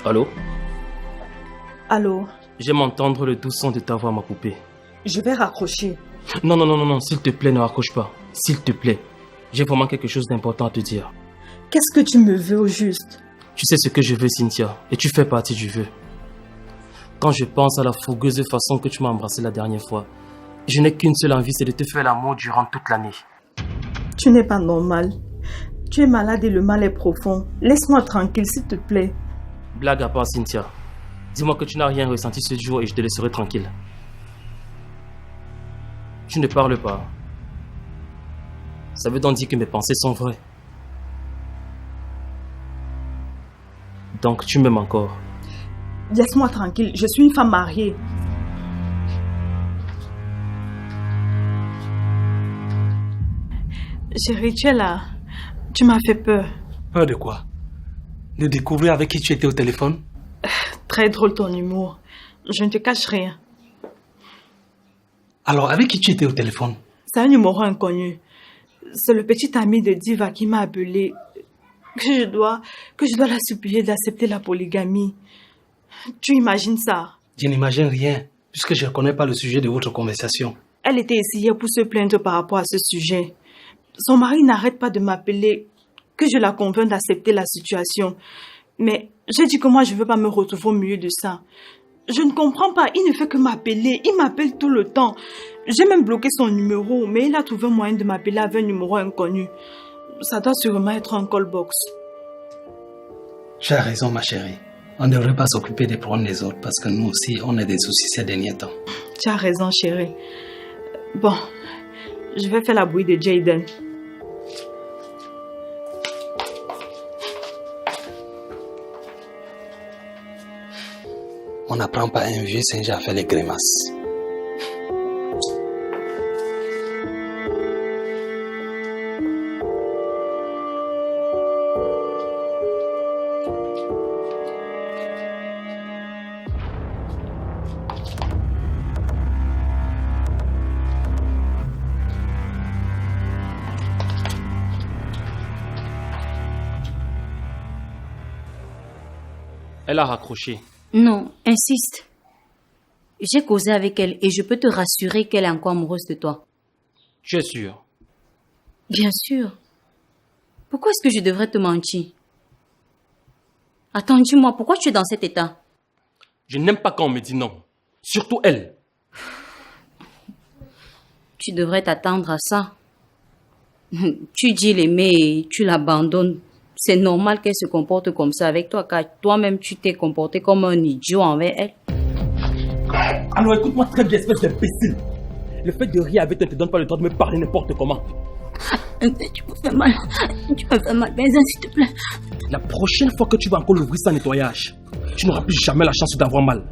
Allô? Allô? J'aime entendre le doux son de ta voix, ma poupée. Je vais raccrocher. Non, s'il te plaît, ne raccroche pas. S'il te plaît. J'ai vraiment quelque chose d'important à te dire. Qu'est-ce que tu me veux au juste? Tu sais ce que je veux, Cynthia, et tu fais partie du vœu. Quand je pense à la fougueuse façon que tu m'as embrassé la dernière fois, je n'ai qu'une seule envie, c'est de te faire l'amour durant toute l'année. Tu n'es pas normal. Tu es malade et le mal est profond. Laisse-moi tranquille, s'il te plaît. Blague à part, Cynthia. Dis-moi que tu n'as rien ressenti ce jour et je te laisserai tranquille. Tu ne parles pas. Ça veut donc dire que mes pensées sont vraies. Donc tu m'aimes encore. Laisse-moi tranquille, je suis une femme mariée. Chérie, tu es là. Tu m'as fait peur. Peur de quoi? De découvrir avec qui tu étais au téléphone? Très drôle ton humour. Je ne te cache rien. Alors, avec qui tu étais au téléphone? C'est un numéro inconnu. C'est le petit ami de Diva qui m'a appelé. Que je dois la supplier d'accepter la polygamie. Tu imagines ça? Je n'imagine rien, puisque je ne connais pas le sujet de votre conversation. Elle était ici hier pour se plaindre par rapport à ce sujet. Son mari n'arrête pas de m'appeler, que je la convainc d'accepter la situation. Mais j'ai dit que moi je ne veux pas me retrouver au milieu de ça. Je ne comprends pas, il ne fait que m'appeler, il m'appelle tout le temps. J'ai même bloqué son numéro, mais il a trouvé moyen de m'appeler avec un numéro inconnu. Ça doit sûrement être un call box. Tu as raison, ma chérie. On ne devrait pas s'occuper des problèmes des autres parce que nous aussi, on a des soucis ces derniers temps. Tu as raison, chérie. Bon, je vais faire la bouillie de Jaden. On n'apprend pas un vieux singe à faire les grimaces. Elle a raccroché. Non, insiste. J'ai causé avec elle et je peux te rassurer qu'elle est encore amoureuse de toi. Tu es sûr? Bien sûr. Pourquoi est-ce que je devrais te mentir? Attends, dis-moi, pourquoi tu es dans cet état? Je n'aime pas quand on me dit non. Surtout elle. Tu devrais t'attendre à ça. Tu dis l'aimer et tu l'abandonnes. C'est normal qu'elle se comporte comme ça avec toi, car toi-même tu t'es comporté comme un idiot envers elle. Alors écoute-moi très bien, espèce d'imbécile. Le fait de rire avec toi ne te donne pas le droit de me parler n'importe comment. Tu me fais mal. Tu me fais mal. Viens, s'il te plaît. La prochaine fois que tu vas encore l'ouvrir sans nettoyage, tu n'auras plus jamais la chance d'avoir mal.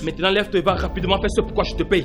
Maintenant lève-toi et va rapidement faire ce pourquoi je te paye.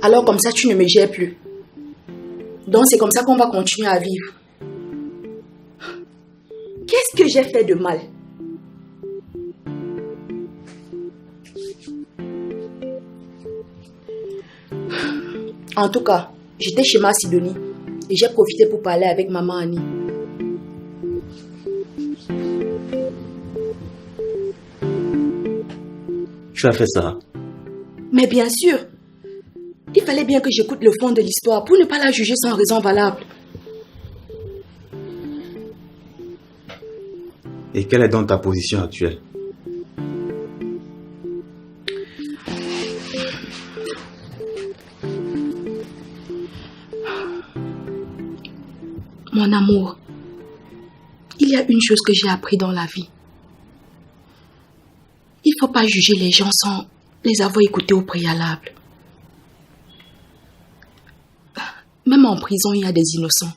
Alors comme ça, tu ne me gères plus. Donc c'est comme ça qu'on va continuer à vivre. Qu'est-ce que j'ai fait de mal? En tout cas, j'étais chez ma Sidonie et j'ai profité pour parler avec maman Annie. tu as fait ça? Mais bien sûr, il fallait bien que j'écoute le fond de l'histoire pour ne pas la juger sans raison valable. Et quelle est donc ta position actuelle? Mon amour, il y a une chose que j'ai appris dans la vie. Il ne faut pas juger les gens sans les avoir écoutés au préalable. Même en prison, il y a des innocents.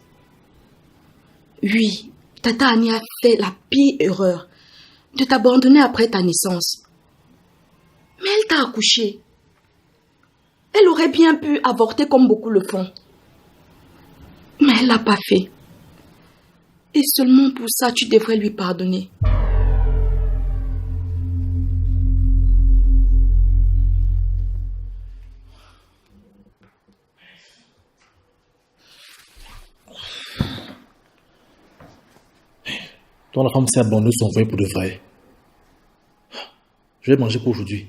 Oui, Tata Annie a fait la pire erreur de t'abandonner après ta naissance. Mais elle t'a accouché. Elle aurait bien pu avorter comme beaucoup le font. Mais elle l'a pas fait. Et seulement pour ça, tu devrais lui pardonner. Toi, la femme s'est abandonnée son foyer pour de vrai. Je vais manger pour aujourd'hui.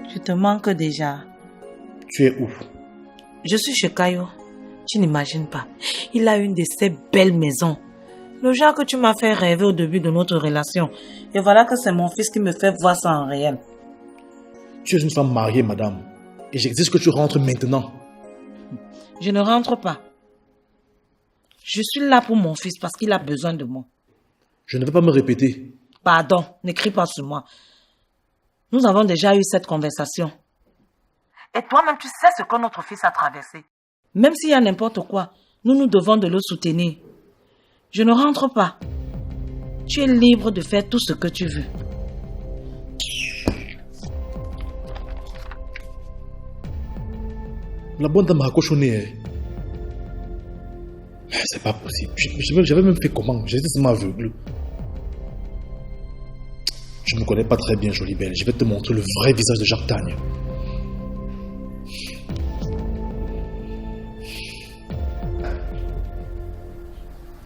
Je te manque déjà. Tu es où? Je suis chez Caillou. Tu n'imagines pas. Il a une de ces belles maisons. Le genre que tu m'as fait rêver au début de notre relation. Et voilà que c'est mon fils qui me fait voir ça en réel. Tu es une femme mariée, madame. Et j'exige que tu rentres maintenant. Je ne rentre pas. Je suis là pour mon fils parce qu'il a besoin de moi. Je ne vais pas me répéter. Pardon, n'écris pas sur moi. Nous avons déjà eu cette conversation. Et toi-même, tu sais ce que notre fils a traversé. Même s'il y a n'importe quoi, nous devons de le soutenir. Je ne rentre pas. Tu es libre de faire tout ce que tu veux. La bonne dame m'a cochonné. C'est pas possible. J'avais même fait comment? J'étais seulement aveugle. Je ne me connais pas très bien, jolie belle. Je vais te montrer le vrai visage de Jacques Tagne.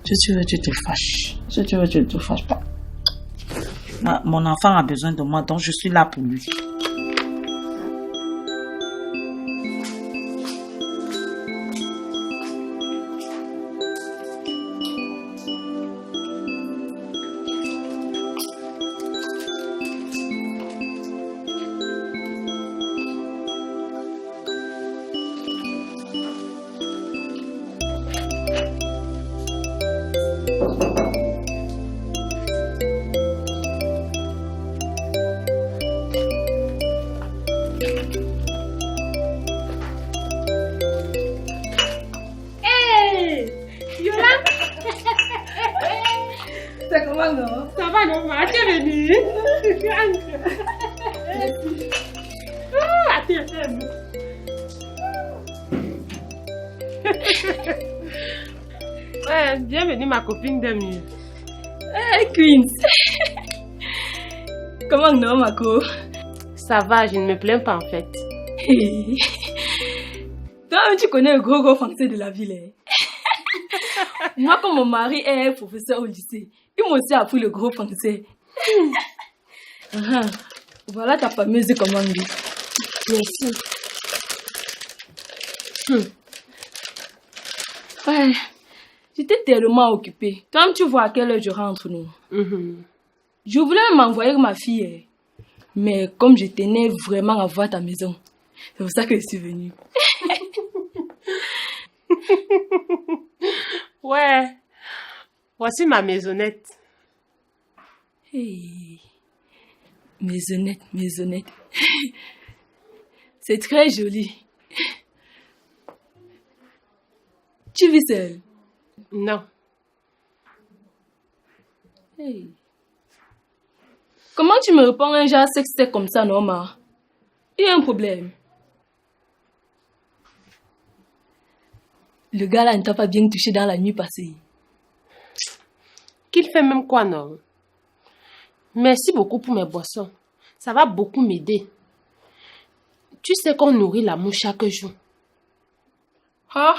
Si tu veux, tu te fâches. Si tu veux, tu ne te fâches pas. Mon enfant a besoin de moi, donc je suis là pour lui. C'est comment non? Ça va non, ma tu es venue? Attends. Ouais, bienvenue ma copine d'ami. Hey Queens. Comment non Mako? Ça va, je ne me plains pas en fait. Toi-même tu connais le gros français de la ville. Moi, comme mon mari est professeur au lycée, il m'a aussi appris le gros français. Voilà ta fameuse commande. Merci. Ouais, j'étais tellement occupée. Toi, tu vois à quelle heure je rentre, nous. Je voulais m'envoyer avec ma fille, mais comme je tenais vraiment à voir ta maison, c'est pour ça que je suis venue. Ouais, voici ma maisonnette. Hey. Maisonnette. C'est très joli. Tu vis seule? Non. Hey. Comment tu me réponds un genre sexy comme ça, Norma? Il y a un problème. Le gars là ne t'a pas bien touché dans la nuit passée. Qu'il fait même quoi, non? Merci beaucoup pour mes boissons. Ça va beaucoup m'aider. Tu sais qu'on nourrit l'amour chaque jour. Ah?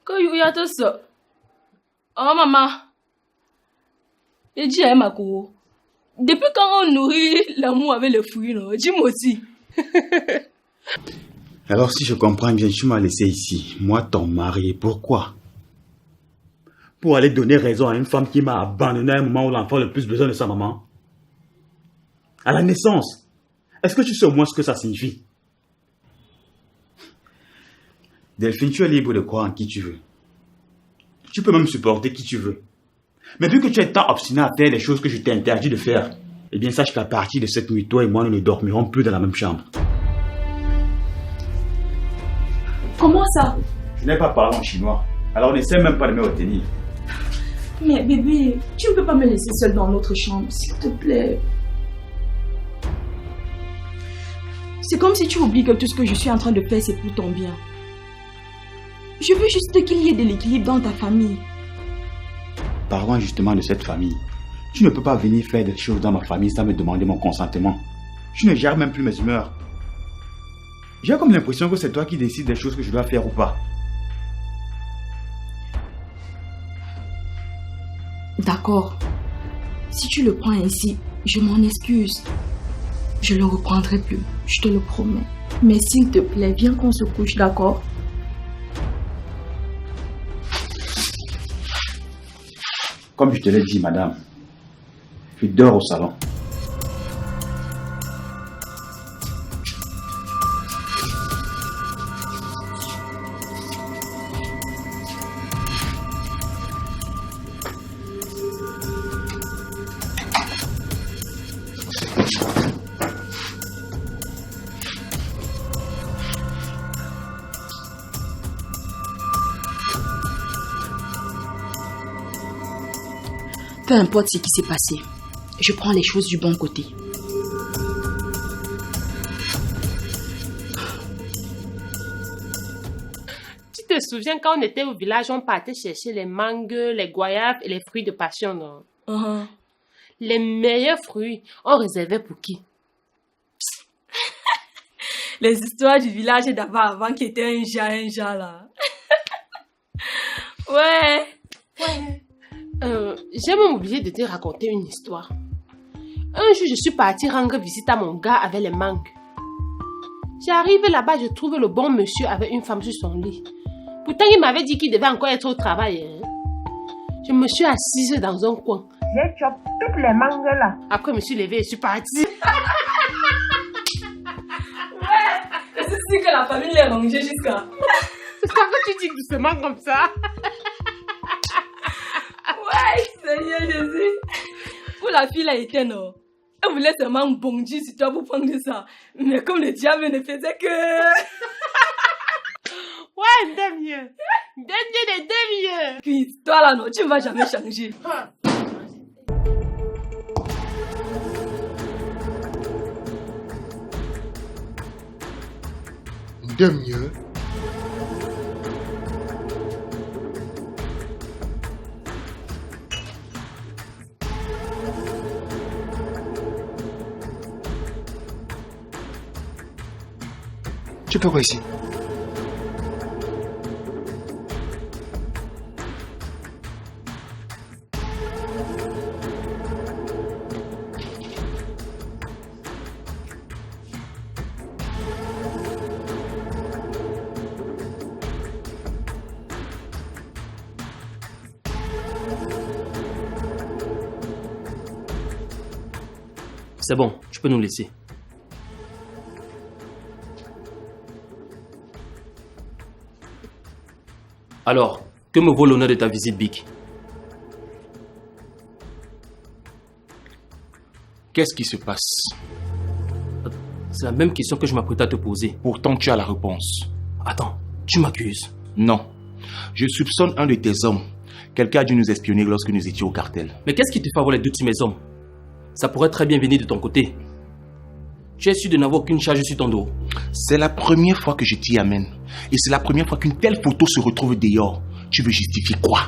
Que y a tout ça? Oh maman. Et dis à Mako. Depuis quand on nourrit l'amour avec le fruit, non? Dis-moi aussi. Alors si je comprends bien, tu m'as laissé ici, moi ton mari, pourquoi? Pour aller donner raison à une femme qui m'a abandonné à un moment où l'enfant a le plus besoin de sa maman? À la naissance. Est-ce que tu sais au moins ce que ça signifie? Delphine, tu es libre de croire en qui tu veux. Tu peux même supporter qui tu veux. Mais vu que tu es tant obstiné à faire les choses que je t'ai interdit de faire, eh bien sache qu'à partir de cette nuit, toi et moi, nous ne dormirons plus dans la même chambre. Comment ça? Je n'ai pas parlé en chinois, alors n'essaie même pas de me retenir. Mais bébé, tu ne peux pas me laisser seule dans notre chambre, s'il te plaît. C'est comme si tu oublies que tout ce que je suis en train de faire, c'est pour ton bien. Je veux juste qu'il y ait de l'équilibre dans ta famille. Parlons justement de cette famille. Tu ne peux pas venir faire des choses dans ma famille sans me demander mon consentement. Je ne gère même plus mes humeurs. J'ai comme l'impression que c'est toi qui décides des choses que je dois faire ou pas. D'accord. Si tu le prends ainsi, je m'en excuse. Je le reprendrai plus, je te le promets. Mais s'il te plaît, viens qu'on se couche, d'accord? Comme je te l'ai dit, madame, tu dors au salon. Peu importe ce qui s'est passé, je prends les choses du bon côté. Tu te souviens quand on était au village, on partait chercher les mangues, les goyaves et les fruits de passion, non? Les meilleurs fruits, on réservait pour qui? Les histoires du village d'avant qui étaient un genre là. Ouais. J'ai même oublié de te raconter une histoire. Un jour, je suis partie rendre visite à mon gars avec les mangues. J'arrive là-bas, je trouve le bon monsieur avec une femme sur son lit. Pourtant, il m'avait dit qu'il devait encore être au travail. Je me suis assise dans un coin. J'ai chopé toutes les mangues là. Après, je me suis levée et je suis partie. Ouais, c'est sûr que la famille l'a rangé jusqu'à... C'est ça que tu dis doucement comme ça. Ouais, Seigneur Jésus. Pour la fille là était non. Elle voulait seulement bondir sur toi pour prendre ça. Mais comme le diable ne faisait que... Ouais, demi-heure. Demi-heure. Puis toi là non, tu ne vas jamais changer. Demi-heure. Tu fais quoi ici? C'est bon, tu peux nous laisser. Alors, que me vaut l'honneur de ta visite, Bic? Qu'est-ce qui se passe? C'est la même question que je m'apprête à te poser. Pourtant, tu as la réponse. Attends, tu m'accuses? Non. Je soupçonne un de tes hommes. Quelqu'un a dû nous espionner lorsque nous étions au cartel. Mais qu'est-ce qui te fait avoir les doutes sur mes hommes? Ça pourrait très bien venir de ton côté. Tu es sûr de n'avoir aucune charge sur ton dos? C'est la première fois que je t'y amène. Et c'est la première fois qu'une telle photo se retrouve dehors. Tu veux justifier quoi?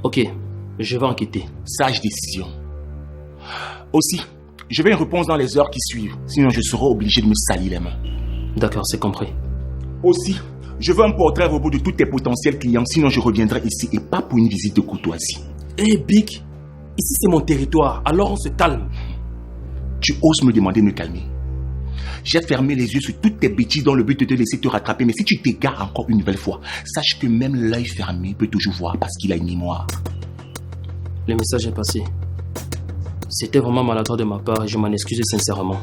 Ok, je vais enquêter. Sage décision. Aussi, je veux une réponse dans les heures qui suivent. Sinon, je serai obligé de me salir les mains. D'accord, c'est compris. Aussi, je veux un portrait robot de tous tes potentiels clients. Sinon, je reviendrai ici et pas pour une visite de courtoisie. Hé, Big, ici c'est mon territoire, alors on se calme. Tu oses me demander de me calmer. J'ai fermé les yeux sur toutes tes bêtises dans le but de te laisser te rattraper. Mais si tu t'égares encore une nouvelle fois, sache que même l'œil fermé peut toujours voir parce qu'il a une mémoire. Le message est passé. C'était vraiment maladroit de ma part et je m'en excuse sincèrement.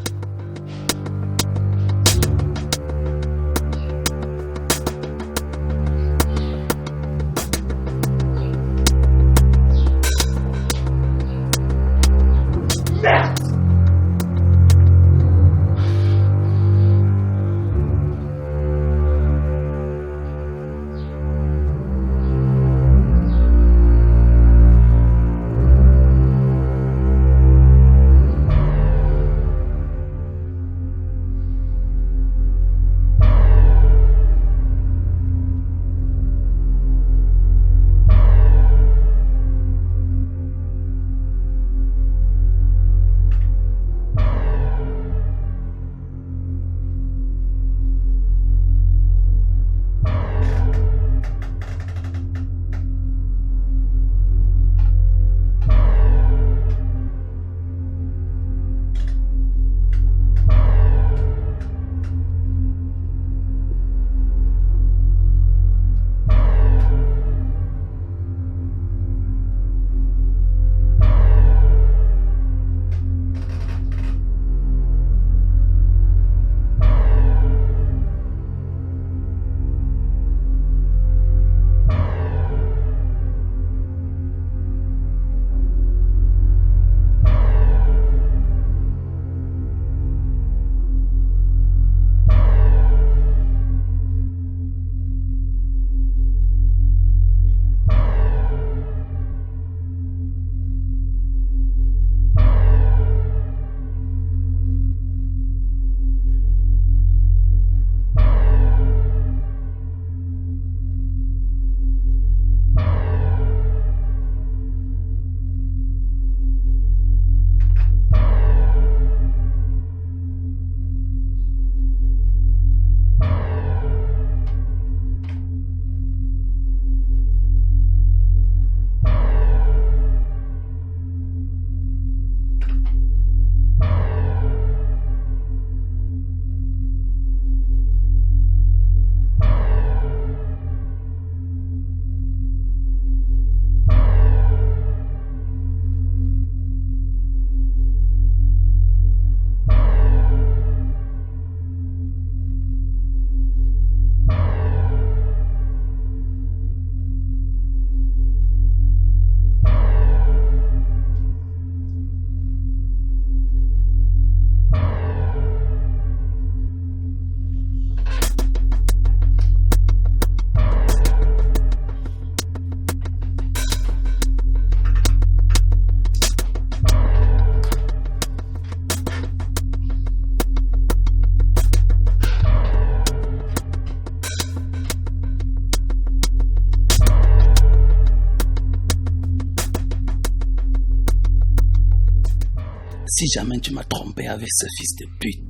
Si jamais tu m'as trompé avec ce fils de pute,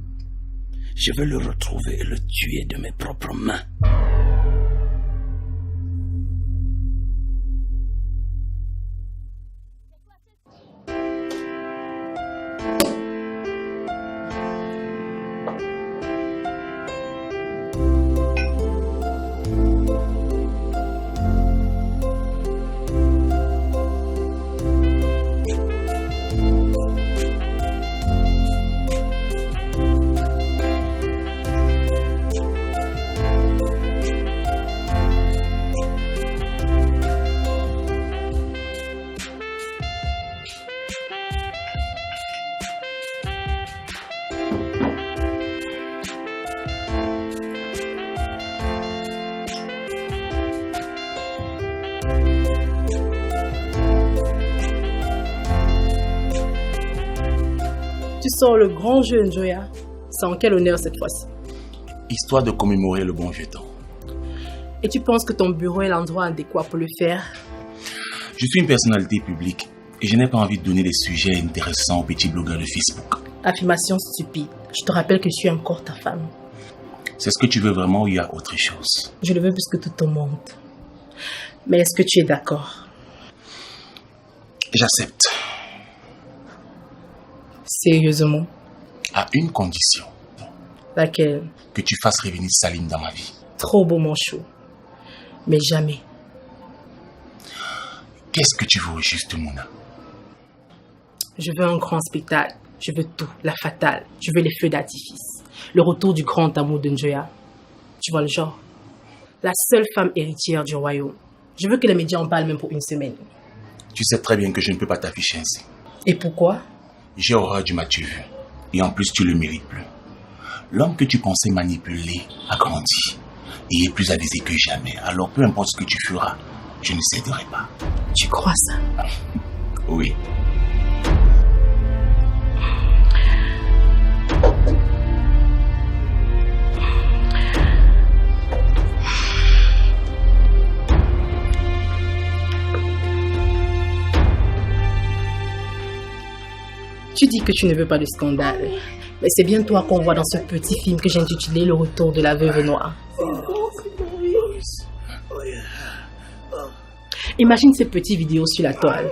je veux le retrouver et le tuer de mes propres mains. Tu sors le grand jeu, Njoya. C'est en quel honneur cette fois-ci? Histoire de commémorer le bon vieux temps. Et tu penses que ton bureau est l'endroit adéquat pour le faire? Je suis une personnalité publique et je n'ai pas envie de donner des sujets intéressants aux petits blogueurs de Facebook. Affirmation stupide. Je te rappelle que je suis encore ta femme. C'est ce que tu veux vraiment ou il y a autre chose? Je le veux plus que tout au monde. Mais est-ce que tu es d'accord? J'accepte. Sérieusement? À une condition. Laquelle? Que tu fasses revenir Salim dans ma vie. Trop beau mon chou. Mais jamais. Qu'est-ce que tu veux au juste, Mouna? Je veux un grand spectacle. Je veux tout. La fatale. Je veux les feux d'artifice. Le retour du grand amour de Njoya. Tu vois le genre? La seule femme héritière du royaume. Je veux que les médias en parlent même pour une semaine. Tu sais très bien que je ne peux pas t'afficher ainsi. Et pourquoi? J'ai horreur du m'as-tu vu. Et en plus, tu le mérites plus. L'homme que tu pensais manipuler a grandi. Et est plus avisé que jamais. Alors peu importe ce que tu feras, je ne céderai pas. Tu crois ça? Oui. Tu dis que tu ne veux pas de scandale. Mais c'est bien toi qu'on voit dans ce petit film que j'ai intitulé Le retour de la veuve noire. Imagine ces petites vidéos sur la toile.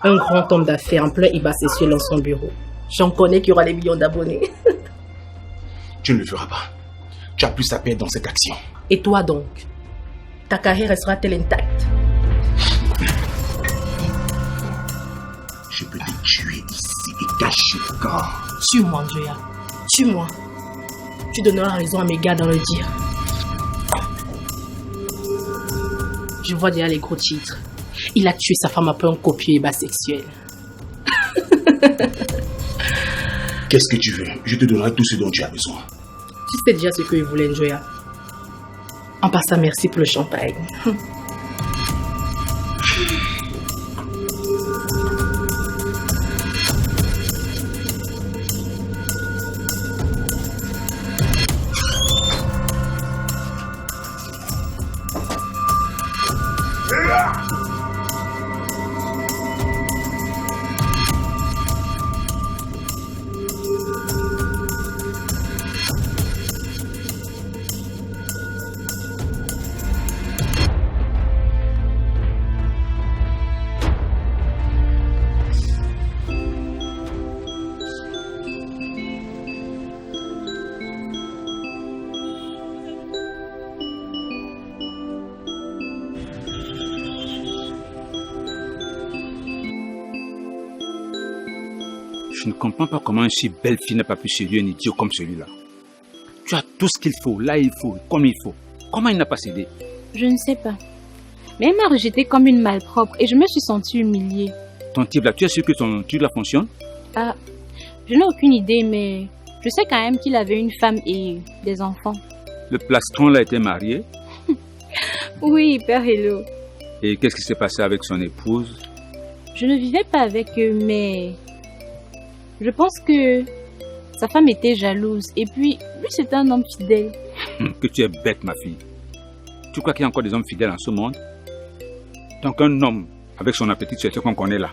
Un grand homme d'affaires en plein ébat sexuel dans son bureau. J'en connais qui aura des millions d'abonnés. Tu ne le feras pas. Tu as plus à perdre dans cette action. Et toi donc? Ta carrière restera-t-elle intacte? Je peux te tuer ici et cacher le corps. Tue-moi, Njoya. Tue-moi. Tu donneras raison à mes gars dans le dire. Je vois déjà les gros titres. Il a tué sa femme après un copieux ébat sexuel. Qu'est-ce que tu veux? Je te donnerai tout ce dont tu as besoin. Tu sais déjà ce que je voulais, Njoya. En passant, merci pour le champagne. Je ne comprends pas comment une si belle fille n'a pas pu séduire un idiot comme celui-là. Tu as tout ce qu'il faut, là il faut, comme il faut. Comment il n'a pas cédé? Je ne sais pas. Mais elle m'a rejetée comme une malpropre et je me suis sentie humiliée. Ton type là, tu es sûr que ton truc là fonctionne? Ah, je n'ai aucune idée, mais je sais quand même qu'il avait une femme et des enfants. Le plastron là était marié? Oui, Père Hello. Et qu'est-ce qui s'est passé avec son épouse? Je ne vivais pas avec eux, mais je pense que sa femme était jalouse. Et puis, lui, c'était un homme fidèle. Que tu es bête, ma fille. Tu crois qu'il y a encore des hommes fidèles en ce monde? Donc un homme, avec son appétit, c'est ce qu'on connaît là,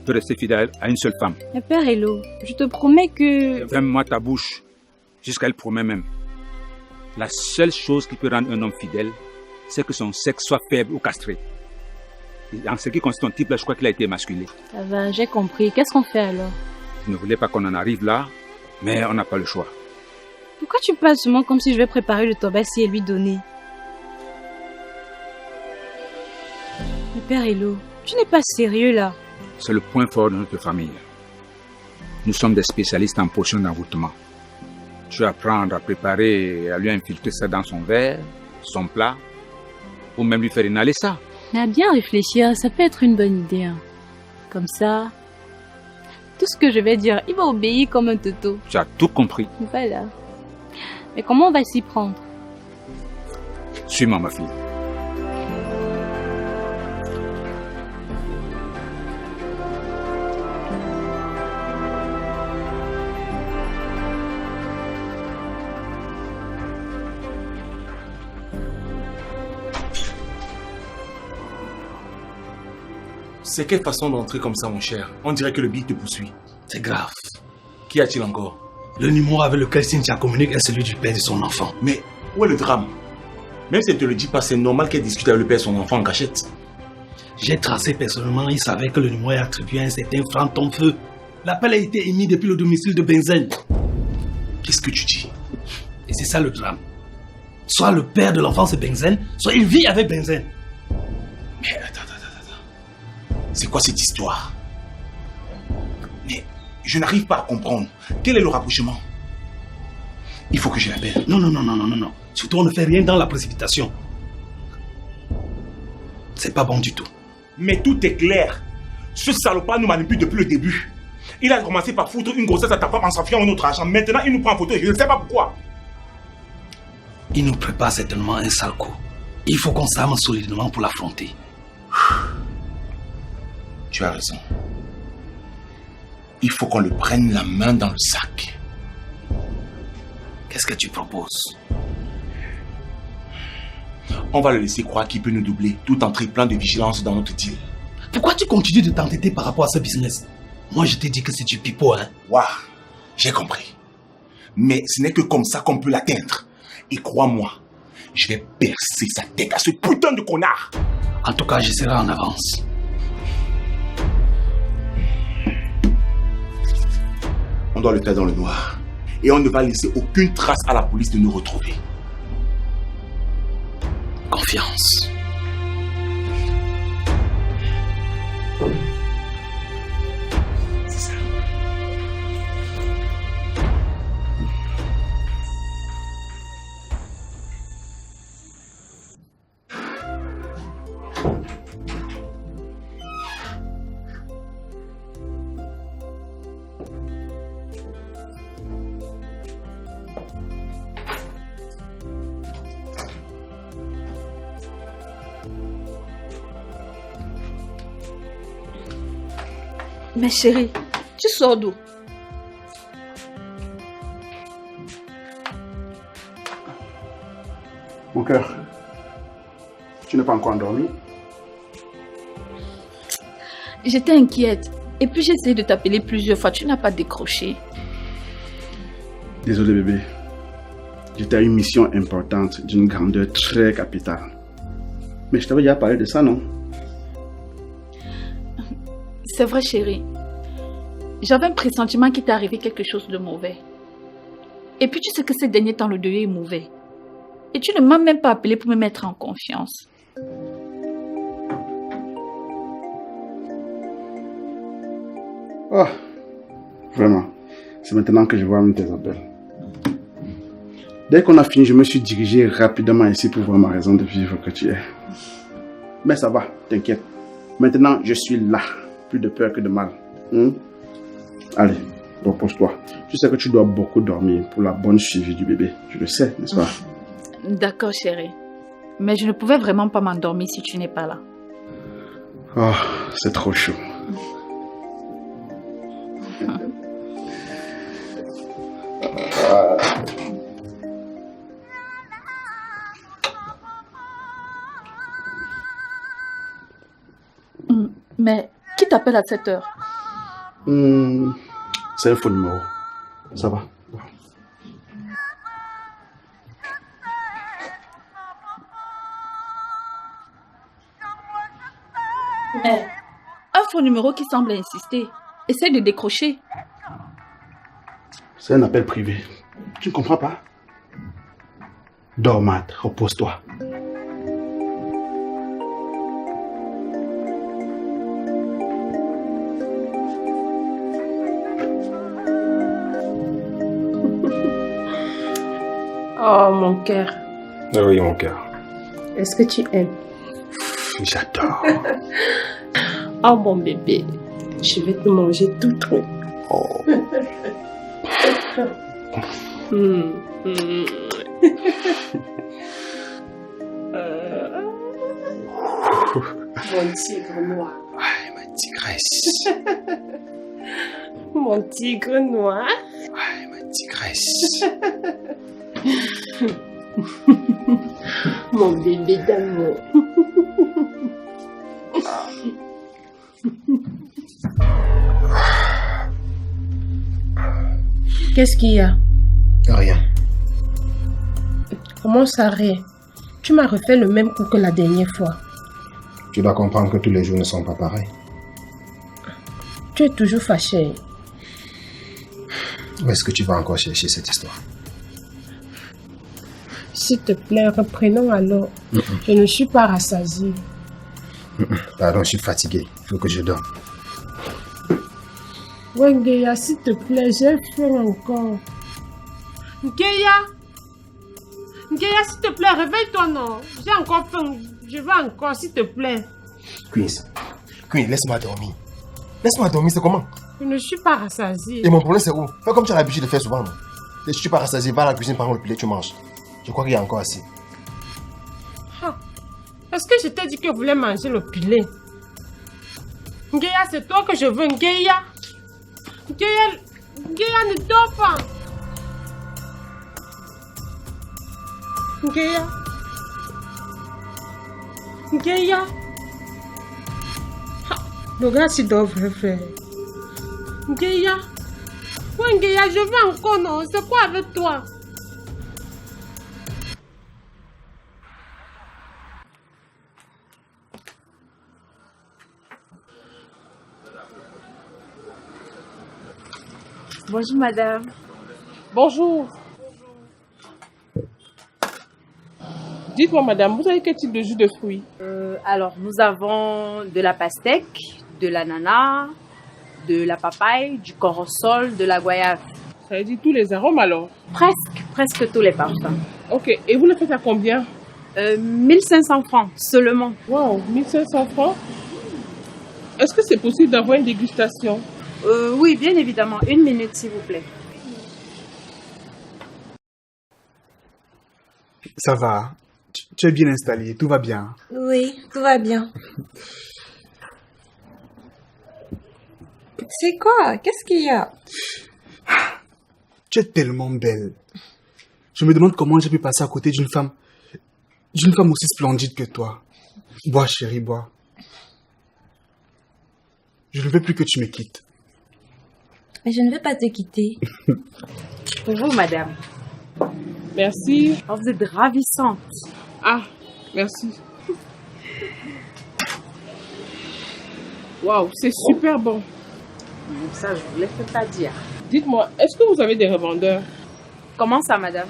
peut rester fidèle à une seule femme. Mais Père Hello, je te promets que... Ferme-moi ta bouche, jusqu'à elle promet même. La seule chose qui peut rendre un homme fidèle, c'est que son sexe soit faible ou castré. Et en ce qui concerne ton type là, je crois qu'il a été émasculé. Ça va, j'ai compris. Qu'est-ce qu'on fait alors? Je ne voulais pas qu'on en arrive là, mais on n'a pas le choix. Pourquoi tu parles seulement comme si je vais préparer le tobassi et lui donner? Mais Père Hello, tu n'es pas sérieux là. C'est le point fort de notre famille. Nous sommes des spécialistes en potions d'envoûtement. Tu vas apprendre à préparer et à lui infiltrer ça dans son verre, son plat, ou même lui faire inhaler ça. Mais à bien réfléchir, ça peut être une bonne idée. Hein. Comme ça, tout ce que je vais dire, il va obéir comme un toto. Tu as tout compris. Voilà. Mais comment on va s'y prendre? Suis-moi, ma fille. C'est quelle façon d'entrer comme ça, mon cher? On dirait que le billet te poursuit. C'est grave. Qu'y a-t-il encore? Le numéro avec lequel Cynthia communique est celui du père de son enfant. Mais où est le drame? Même si elle ne te le dit pas, c'est normal qu'elle discute avec le père de son enfant en cachette. J'ai tracé personnellement, il savait que le numéro est attribué à un certain Franck Tomfeu. L'appel a été émis depuis le domicile de Benzen. Qu'est-ce que tu dis? Et c'est ça le drame. Soit le père de l'enfant c'est Benzen, soit il vit avec Benzen. Mais attends. C'est quoi cette histoire? Mais je n'arrive pas à comprendre. Quel est le rapprochement? Il faut que je l'appelle. Non. Surtout on ne fait rien dans la précipitation. C'est pas bon du tout. Mais tout est clair. Ce salopard nous manipule depuis le début. Il a commencé par foutre une grossesse à ta femme en s'enfiant dans notre argent. Maintenant, il nous prend en photo et je ne sais pas pourquoi. Il nous prépare certainement un sale coup. Il faut qu'on s'arme solidement pour l'affronter. Tu as raison. Il faut qu'on le prenne la main dans le sac. Qu'est-ce que tu proposes? On va le laisser croire qu'il peut nous doubler tout en triplant de vigilance dans notre deal. Pourquoi tu continues de t'entêter par rapport à ce business? Moi, je t'ai dit que c'est du pipeau, hein? Waouh, j'ai compris. Mais ce n'est que comme ça qu'on peut l'atteindre. Et crois-moi, je vais percer sa tête à ce putain de connard. En tout cas, je serai en avance. On doit le faire dans le noir. Et on ne va laisser aucune trace à la police de nous retrouver. Confiance. C'est ça. Mais chérie, tu sors d'où? Mon cœur, tu n'es pas encore endormi? J'étais inquiète. Et puis j'ai essayé de t'appeler plusieurs fois. Tu n'as pas décroché. Désolé bébé. J'étais à une mission importante d'une grandeur très capitale. Mais je t'avais déjà parlé de ça, non? C'est vrai, chérie. J'avais un pressentiment qu'il t'est arrivé quelque chose de mauvais. Et puis tu sais que ces derniers temps, le deuil est mauvais. Et tu ne m'as même pas appelé pour me mettre en confiance. Oh, vraiment. C'est maintenant que je vois même tes appels. Dès qu'on a fini, je me suis dirigé rapidement ici pour voir ma raison de vivre que tu es. Mais ça va, t'inquiète. Maintenant, je suis là. Plus de peur que de mal. Allez, repose-toi. Tu sais que tu dois beaucoup dormir pour la bonne suivi du bébé. Je le sais, n'est-ce pas? D'accord, chérie. Mais je ne pouvais vraiment pas m'endormir si tu n'es pas là. Oh, c'est trop chaud. Mais qui t'appelle à cette heure? C'est un faux numéro. Ça va. Mais un faux numéro qui semble insister. Essaye de décrocher. C'est un appel privé. Tu ne comprends pas? Dors, Matt. Repose-toi. Oh, mon cœur. Ah oui, mon cœur. Est-ce que tu aimes? J'adore. Oh, mon bébé. Je vais te manger tout trop. Oh. Mon tigre noir. Ouais, ma tigresse. Mon tigre noir. Ouais, ma tigresse. Mon bébé d'amour. Qu'est-ce qu'il y a? Rien. Comment ça, rien? Tu m'as refait le même coup que la dernière fois. Tu dois comprendre que tous les jours ne sont pas pareils. Tu es toujours fâché. Où est-ce que tu vas encore chercher cette histoire? S'il te plaît, reprenons alors. Je ne suis pas rassasiée. Pardon, je suis fatigué. Il faut que je dorme. Wengeya, s'il te plaît, j'ai faim encore. Ngeya, s'il te plaît, réveille-toi, non. J'ai encore faim. Je veux encore, s'il te plaît. Queen, laisse-moi dormir. Laisse-moi dormir, c'est comment? Je ne suis pas rassasiée. Et mon problème, c'est où? Fais comme tu as l'habitude de faire souvent, non? Si tu suis pas rassasié, va à la cuisine, prends le poulet, tu manges. Je crois qu'il y a encore assez. Est-ce que je t'ai dit que je voulais manger le poulet? Ngeya, c'est toi que je veux, Ngeya. Ngeya, ne dors pas. Ngeya. Le gars s'il dort faire. Ngeya. Ouais, Ngeya, je veux encore, non? C'est quoi avec toi? Bonjour madame. Bonjour. Dites-moi madame, vous avez quel type de jus de fruits? Alors nous avons de la pastèque, de l'ananas, de la papaye, du corosol, de la goyave. Ça veut dire tous les arômes alors? Presque tous les parfums. Ok, et vous le faites à combien? 1500 francs seulement. Wow, 1500 francs? Est-ce que c'est possible d'avoir une dégustation? Oui, bien évidemment. 1 minute, s'il vous plaît. Ça va. Tu es bien installé, tout va bien. Oui, tout va bien. C'est quoi? Qu'est-ce qu'il y a? Tu es tellement belle. Je me demande comment j'ai pu passer à côté d'une femme aussi splendide que toi. Bois, chérie, bois. Je ne veux plus que tu me quittes. Mais je ne vais pas te quitter. Pour vous, madame. Merci. Oh, vous êtes ravissante. Ah, merci. Waouh, c'est super bon. Ça, je ne vous laisse pas dire. Dites-moi, est-ce que vous avez des revendeurs? Comment ça, madame?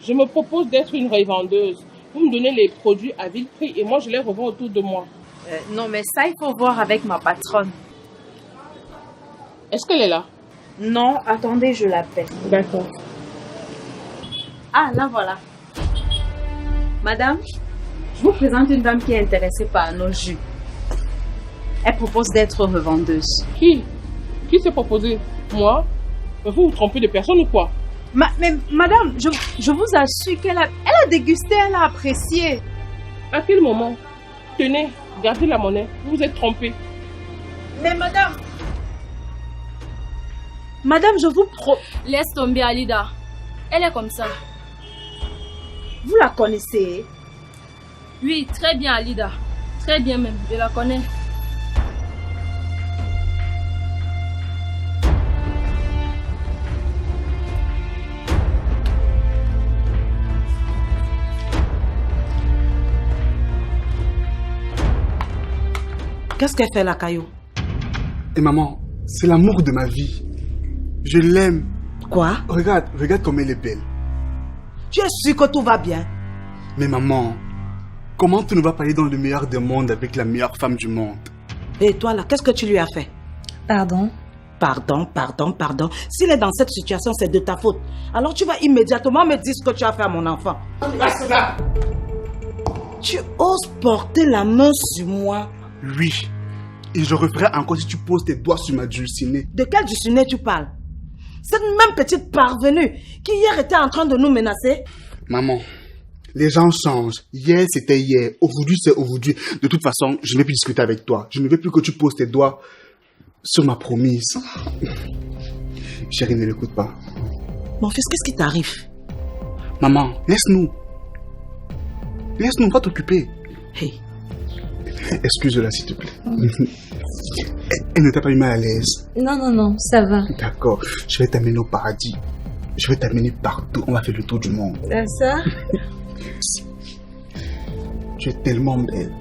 Je me propose d'être une revendeuse. Vous me donnez les produits à vil prix et moi, je les revends autour de moi. Non, mais ça, il faut voir avec ma patronne. Est-ce qu'elle est là? Non, attendez, je l'appelle. D'accord. Ah, là, voilà. Madame, je vous présente une dame qui est intéressée par nos jus. Elle propose d'être revendeuse. Qui s'est proposé? Moi? Mais vous vous trompez de personne ou quoi? Mais madame, je vous assure qu'elle a dégusté, elle a apprécié. À quel moment? Tenez, gardez la monnaie. Vous vous êtes trompé. Mais madame... Madame, je vous Laisse tomber Alida. Elle est comme ça. Vous la connaissez? Oui, très bien Alida. Très bien même, je la connais. Qu'est-ce qu'elle fait là, Caillou? Et maman, c'est l'amour de ma vie. Je l'aime. Quoi? Regarde comme elle est belle. Tu es sûr que tout va bien? Mais maman, comment tu ne vas pas aller dans le meilleur des mondes avec la meilleure femme du monde? Et toi là, qu'est-ce que tu lui as fait? Pardon? Pardon. S'il est dans cette situation, c'est de ta faute. Alors tu vas immédiatement me dire ce que tu as fait à mon enfant. Tu oses porter la main sur moi? Oui. Et je referai encore si tu poses tes doigts sur ma dulcinée. De quelle dulcinée tu parles? Cette même petite parvenue qui hier était en train de nous menacer? Maman, les gens changent. Hier, c'était hier. Aujourd'hui, c'est aujourd'hui. De toute façon, je ne vais plus discuter avec toi. Je ne veux plus que tu poses tes doigts sur ma promise. Chérie, ne l'écoute pas. Mon fils, qu'est-ce qui t'arrive? Maman, laisse-nous. Laisse-nous, va t'occuper. Hey. Excuse-la, s'il te plaît. Elle ne t'a pas mis mal à l'aise? Non, ça va. D'accord, je vais t'amener au paradis. Je vais t'amener partout. On va faire le tour du monde. C'est ça? Tu es tellement belle.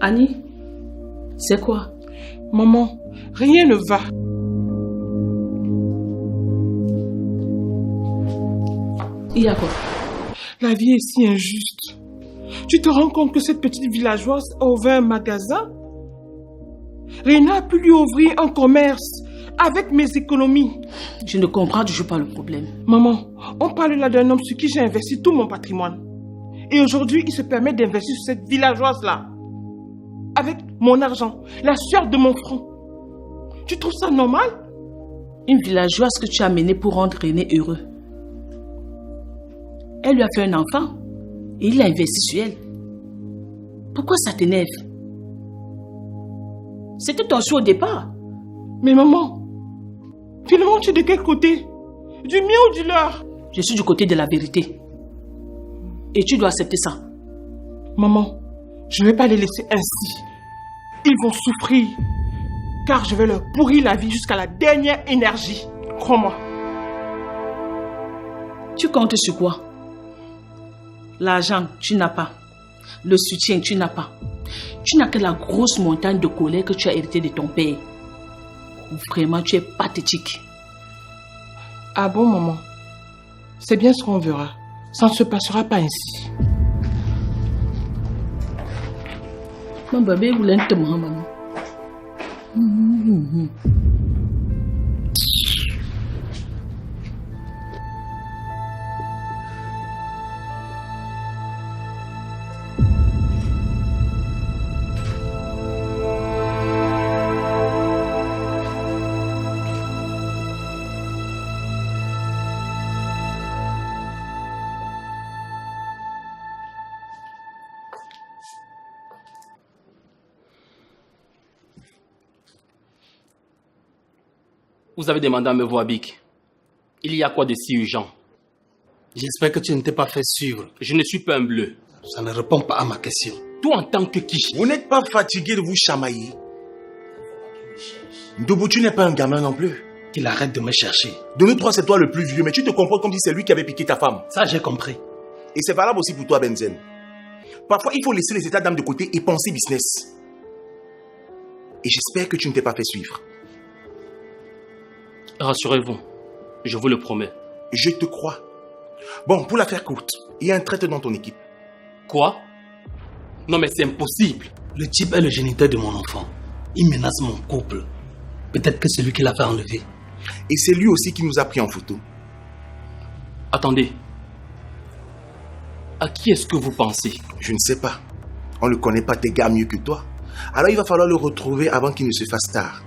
Annie, c'est quoi? Maman, rien ne va. Il y a quoi? La vie est si injuste. Tu te rends compte que cette petite villageoise a ouvert un magasin? Réna a pu lui ouvrir un commerce avec mes économies. Je ne comprends toujours pas le problème. Maman, on parle là d'un homme sur qui j'ai investi tout mon patrimoine. Et aujourd'hui, il se permet d'investir sur cette villageoise-là. Avec mon argent, la sueur de mon front. Tu trouves ça normal? Une villageoise que tu as menée pour rendre René heureux. Elle lui a fait un enfant et il a investi sur elle. Pourquoi ça t'énerve? C'était ton choix au départ. Mais maman, finalement tu es de quel côté? Du mien ou du leur? Je suis du côté de la vérité. Et tu dois accepter ça. Maman, je ne vais pas les laisser ainsi. Ils vont souffrir. Car je vais leur pourrir la vie jusqu'à la dernière énergie. Crois-moi. Tu comptes sur quoi? L'argent, tu n'as pas. Le soutien, tu n'as pas. Tu n'as que la grosse montagne de colère que tu as héritée de ton père. Vraiment, tu es pathétique. Ah bon, maman? C'est bien ce qu'on verra. Ça ne se passera pas ainsi. Mon bébé voulait te maman. Vous avez demandé à me voir, Bic. Il y a quoi de si urgent? J'espère que tu ne t'es pas fait suivre. Je ne suis pas un bleu. Ça ne répond pas à ma question. Toi en tant que qui? Vous n'êtes pas fatigué de vous chamailler? Ndoubou, tu n'es pas un gamin non plus. Qu'il arrête de me chercher. De nous trois, c'est toi le plus vieux, mais tu te comportes comme si c'est lui qui avait piqué ta femme. Ça, j'ai compris. Et c'est valable aussi pour toi, Benzen. Parfois, il faut laisser les états d'âme de côté et penser business. Et j'espère que tu ne t'es pas fait suivre. Rassurez-vous, je vous le promets. Je te crois. Bon, pour la faire courte, il y a un traître dans ton équipe. Quoi? Non mais c'est impossible. Le type est le géniteur de mon enfant. Il menace mon couple. Peut-être que c'est lui qui l'a fait enlever. Et c'est lui aussi qui nous a pris en photo. Attendez. À qui est-ce que vous pensez? Je ne sais pas. On ne connaît pas tes gars mieux que toi. Alors il va falloir le retrouver avant qu'il ne se fasse tard.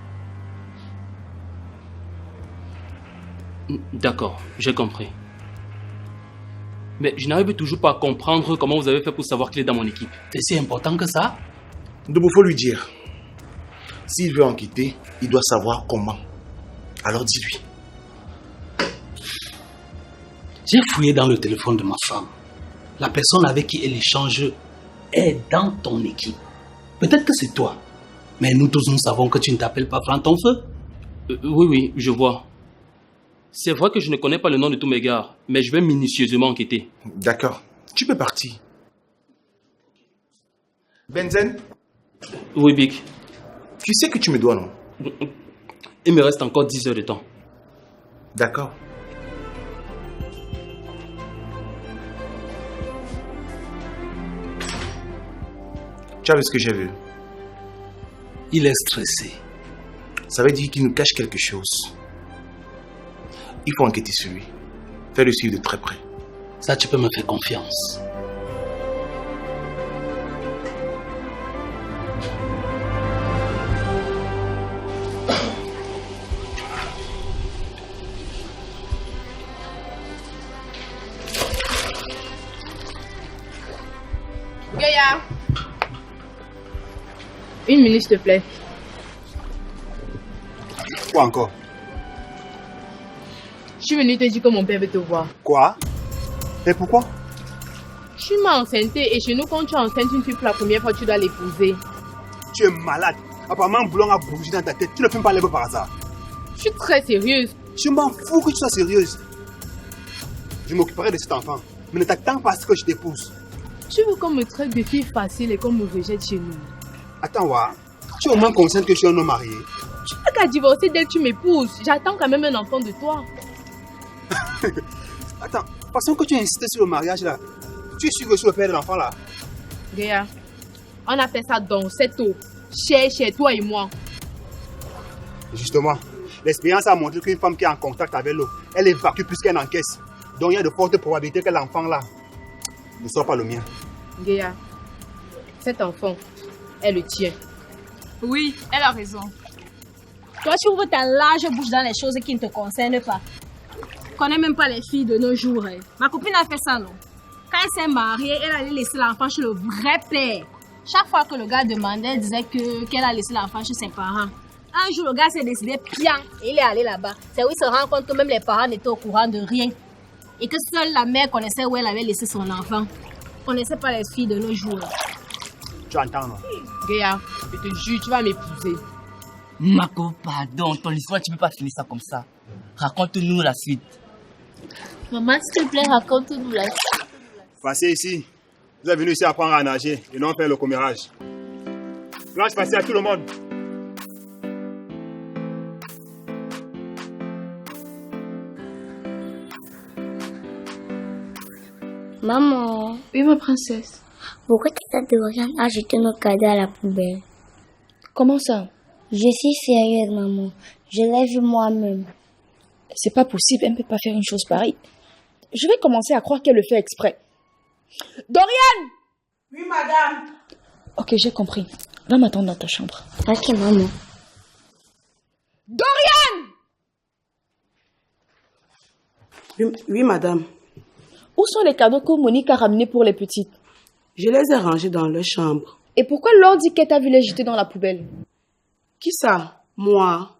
D'accord, j'ai compris. Mais je n'arrive toujours pas à comprendre comment vous avez fait pour savoir qu'il est dans mon équipe. C'est si important que ça? Donc, faut lui dire. S'il veut en quitter, il doit savoir comment. Alors dis-lui. J'ai fouillé dans le téléphone de ma femme. La personne avec qui elle échange est dans ton équipe. Peut-être que c'est toi. Mais nous tous, nous savons que tu ne t'appelles pas Franc ton feu. Oui, je vois. C'est vrai que je ne connais pas le nom de tous mes gars, mais je vais minutieusement enquêter. D'accord. Tu peux partir. Benzen? Oui, Bic. Tu sais que tu me dois, non? Il me reste encore 10 heures de temps. D'accord. Tu as vu ce que j'ai vu? Il est stressé. Ça veut dire qu'il nous cache quelque chose. Il faut enquêter sur lui. Fais-le suivre de très près. Ça, tu peux me faire confiance. Gaïa. 1 minute, s'il te plaît. Quoi encore? Je suis venue te dire que mon père veut te voir. Quoi? Et pourquoi? Je suis mal enceinte et chez nous, quand tu es enceinte une fille pour la première fois, tu dois l'épouser. Tu es malade. Apparemment, un boulon a bougé dans ta tête. Tu ne fumes pas l'herbe par hasard. Je suis très sérieuse. Je m'en fous que tu sois sérieuse. Je m'occuperai de cet enfant. Mais ne t'attends pas à ce que je t'épouse. Tu veux qu'on me traite de fille facile et qu'on me rejette chez nous? Attends, Wa. Tu es au moins consciente que je suis un homme marié. Tu n'as qu'à divorcer dès que tu m'épouses. J'attends quand même un enfant de toi. Attends, de façon que tu insistes sur le mariage là, tu es sûr que je suis le père de l'enfant là? Géa, on a fait ça dans cette eau. Chez toi et moi. Justement, l'expérience a montré qu'une femme qui est en contact avec l'eau, elle évacue plus qu'elle encaisse. Donc il y a de fortes probabilités que l'enfant là ne soit pas le mien. Géa, cet enfant est le tien. Oui, elle a raison. Toi, tu ouvres ta large bouche dans les choses qui ne te concernent pas. Tu connais même pas les filles de nos jours. Hein. Ma copine a fait ça, non? Quand elle s'est mariée, elle allait laisser l'enfant chez le vrai père. Chaque fois que le gars demandait, elle disait qu'elle a laissé l'enfant chez ses parents. Un jour, le gars s'est décidé, pian, et il est allé là-bas. C'est où il se rend compte que même les parents n'étaient au courant de rien. Et que seule la mère connaissait où elle avait laissé son enfant. On ne connaissait pas les filles de nos jours. Tu entends, non? Géa, je te jure, tu vas m'épouser. Marco, pardon, ton histoire, tu ne peux pas finir ça comme ça. Raconte-nous la suite. Maman, s'il te plaît, raconte-nous la suite. Passez ici. Vous êtes venu ici apprendre à nager et non faire le commérage. Planche passez à tout le monde. Maman. Oui, ma princesse. Pourquoi tata Dorian a jeté nos cadeaux à la poubelle? Comment ça? Je suis sérieuse, maman. Je l'ai vu moi-même. C'est pas possible, elle ne peut pas faire une chose pareille. Je vais commencer à croire qu'elle le fait exprès. Dorian! Oui, madame. Ok, j'ai compris. Va m'attendre dans ta chambre. Ok, maman. Dorian! Oui, madame. Où sont les cadeaux que Monique a ramenés pour les petites? Je les ai rangés dans leur chambre. Et pourquoi Laure dit qu'elle t'a vu les jeter dans la poubelle? Qui ça? Moi?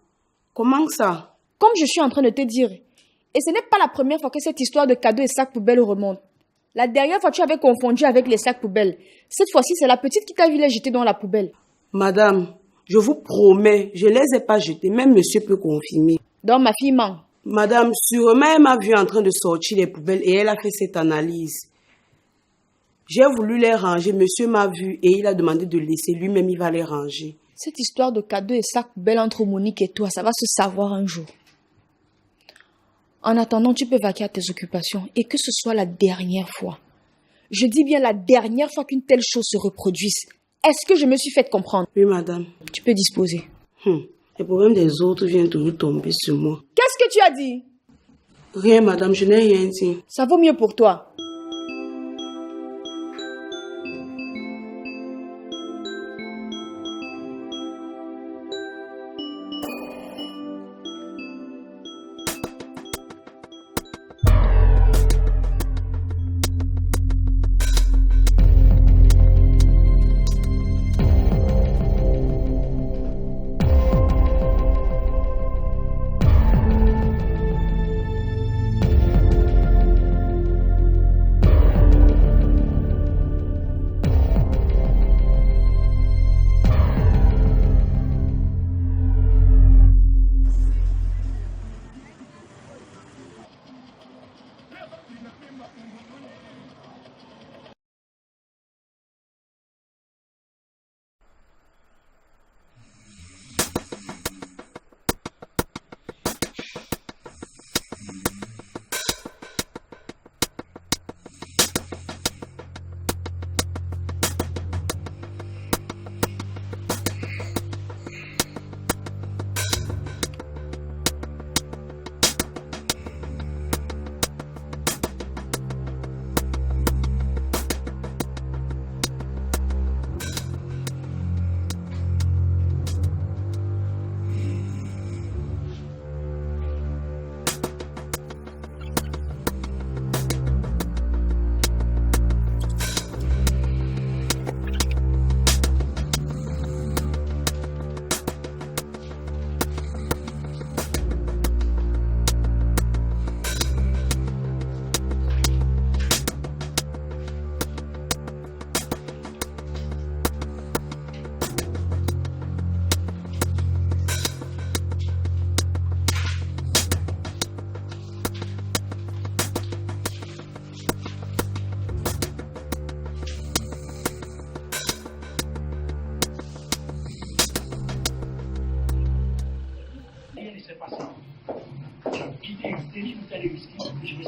Comment ça? Comme je suis en train de te dire. Et ce n'est pas la première fois que cette histoire de cadeaux et sacs poubelles remonte. La dernière fois, tu avais confondu avec les sacs poubelles. Cette fois-ci, c'est la petite qui t'a vu les jeter dans la poubelle. Madame, je vous promets, je ne les ai pas jetés. Même monsieur peut confirmer. Donc, ma fille ment. Madame, sûrement, elle m'a vu en train de sortir les poubelles et elle a fait cette analyse. J'ai voulu les ranger, monsieur m'a vu et il a demandé de laisser. Lui-même, il va les ranger. Cette histoire de cadeaux et sacs poubelles entre Monique et toi, ça va se savoir un jour. En attendant, tu peux vaquer à tes occupations et que ce soit la dernière fois. Je dis bien la dernière fois qu'une telle chose se reproduise. Est-ce que je me suis fait comprendre? Oui, madame. Tu peux disposer. Les problèmes des autres viennent toujours tomber sur moi. Qu'est-ce que tu as dit? Rien, madame, je n'ai rien dit. Ça vaut mieux pour toi.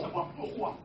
savoir pourquoi.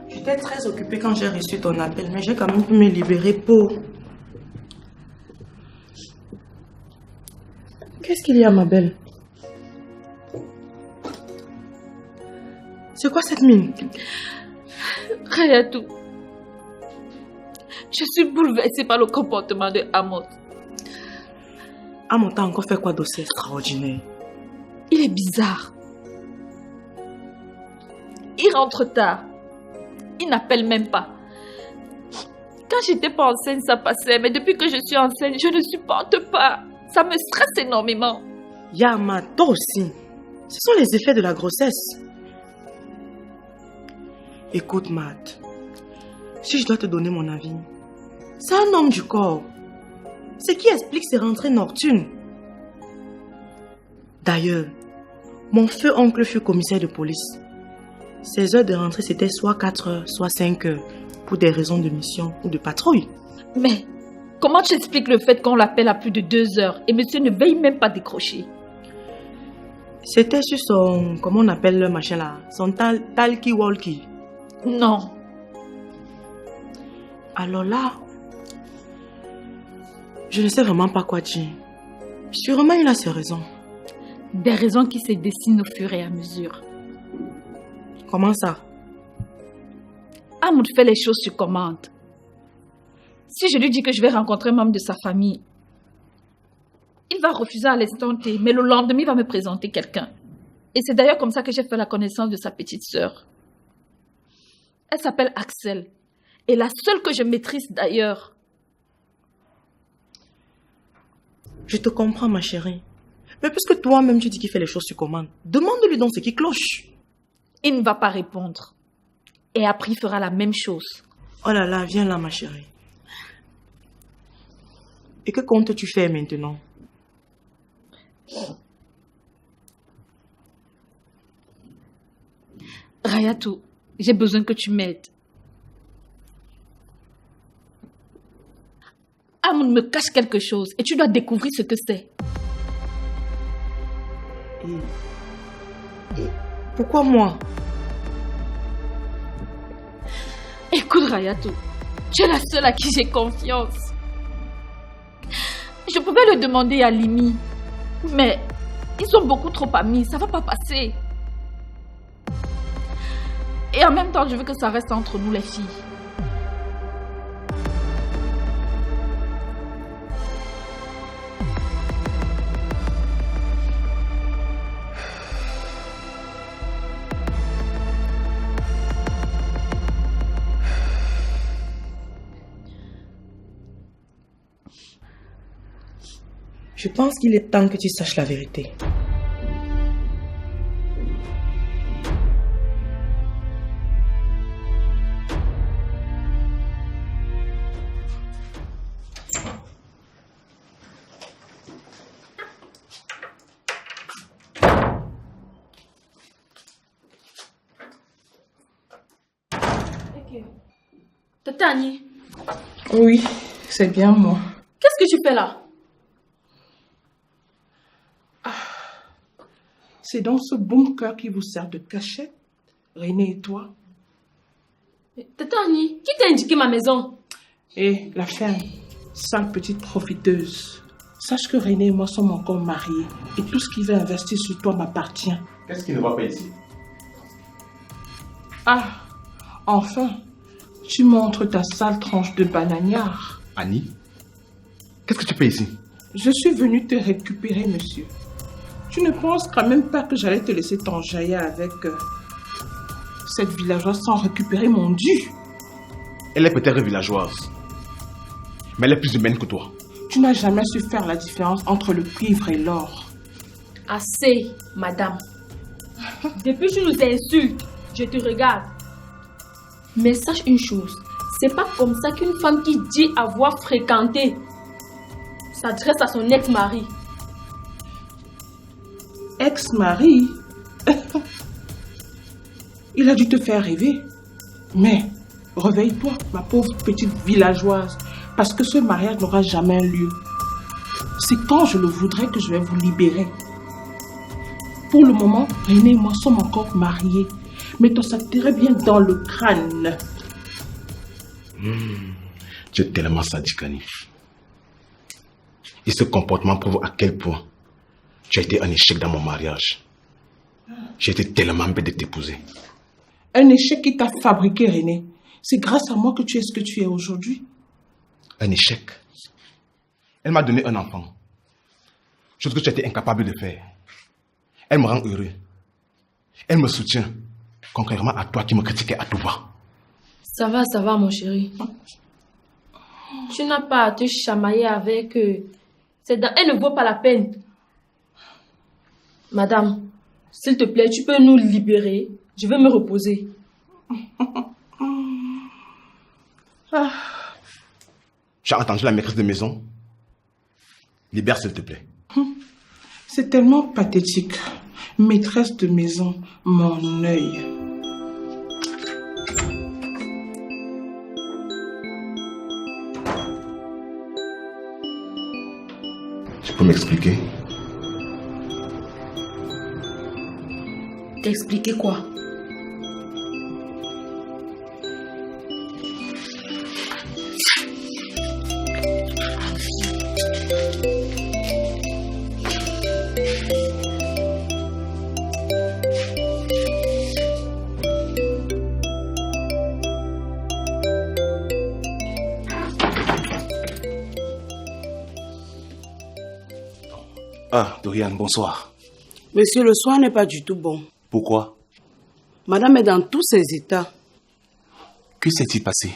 J'étais très occupée quand j'ai reçu ton appel, mais j'ai quand même pu me libérer pour... Qu'est-ce qu'il y a, ma belle? C'est quoi cette mine? Rayatou, je suis bouleversée par le comportement de Amos. Amos t'a encore fait quoi d'aussi extraordinaire? Il est bizarre. Il rentre tard. Il n'appelle même pas. Quand j'étais pas enceinte, ça passait. Mais depuis que je suis enceinte, je ne supporte pas. Ça me stresse énormément. Yama, toi aussi. Ce sont les effets de la grossesse. Écoute, Matt. Si je dois te donner mon avis, c'est un homme du corps. Ce qui explique ses rentrées nocturnes. D'ailleurs, mon feu oncle fut commissaire de police. Ses heures de rentrée, c'était soit 4 heures, soit 5 heures, pour des raisons de mission ou de patrouille. Mais comment tu expliques le fait qu'on l'appelle à plus de 2 heures et monsieur ne veille même pas décrocher? C'était sur son... Comment on appelle le machin là? Son talkie-walkie. Non. Alors là, je ne sais vraiment pas quoi dire. Sûrement, il a ses raisons. Des raisons qui se dessinent au fur et à mesure. Comment ça? Ahmoud fait les choses sur commande. Si je lui dis que je vais rencontrer un membre de sa famille, il va refuser à l'instant T, mais le lendemain, il va me présenter quelqu'un. Et c'est d'ailleurs comme ça que j'ai fait la connaissance de sa petite sœur. Elle s'appelle Axel. Et la seule que je maîtrise d'ailleurs. Je te comprends, ma chérie. Mais puisque toi-même tu dis qu'il fait les choses sur commande, demande-lui donc ce qui cloche. Il ne va pas répondre. Et après, il fera la même chose. Oh là là, viens là, ma chérie. Et que comptes-tu faire maintenant? Rayatou, j'ai besoin que tu m'aides. Ahmoud me cache quelque chose et tu dois découvrir ce que c'est. Et pourquoi moi? Écoute Rayatou, tu es la seule à qui j'ai confiance. Je pouvais le demander à Limi, mais ils sont beaucoup trop amis, ça va pas passer. Et en même temps, je veux que ça reste entre nous les filles. Je pense qu'il est temps que tu saches la vérité. Tata Annie. Oui, c'est bien moi. Qu'est-ce que tu fais là? C'est dans ce bunker qui vous sert de cachette, René et toi. Tata Annie, qui t'a indiqué ma maison? Et la ferme, sale petite profiteuse. Sache que René et moi sommes encore mariés et tout ce qui va investir sur toi m'appartient. Qu'est-ce qui ne va pas ici? Ah, enfin, tu montres ta sale tranche de bananière. Annie, qu'est-ce que tu fais ici? Je suis venue te récupérer, monsieur. Tu ne penses quand même pas que j'allais te laisser t'enjailler avec cette villageoise sans récupérer mon dû? Elle est peut-être villageoise, Mais elle est plus humaine que toi. Tu n'as jamais su faire la différence entre le cuivre et l'or. Assez, madame. Depuis que tu nous insultes, je te regarde. Mais sache une chose, c'est pas comme ça qu'une femme qui dit avoir fréquenté s'adresse à son ex-mari. Ex-mari? Il a dû te faire rêver. Mais réveille-toi, ma pauvre petite villageoise, parce que ce mariage n'aura jamais lieu. C'est quand je le voudrais que je vais vous libérer. Pour le moment, René et moi sommes encore mariés. Mets-toi ça très bien dans le crâne. Tu es tellement sadique, Annie. Et ce comportement prouve à quel point tu as été un échec dans mon mariage. J'ai été tellement bête de t'épouser. Un échec qui t'a fabriqué, René. C'est grâce à moi que tu es ce que tu es aujourd'hui. Un échec. Elle m'a donné un enfant. Chose que tu as été incapable de faire. Elle me rend heureux. Elle me soutient. Contrairement à toi qui me critiquais à tout va. Ça va, mon chéri. Tu n'as pas à te chamailler avec eux. Elle ne vaut pas la peine. Madame, s'il te plaît, tu peux nous libérer. Je vais me reposer. Tu as entendu la maîtresse de maison? Libère, s'il te plaît. C'est tellement pathétique. Maîtresse de maison, mon œil. Tu peux m'expliquer? T'expliquer quoi? Ah, Dorian, bonsoir. Monsieur, le soir n'est pas du tout bon. Pourquoi? Madame est dans tous ses états. Que s'est-il passé?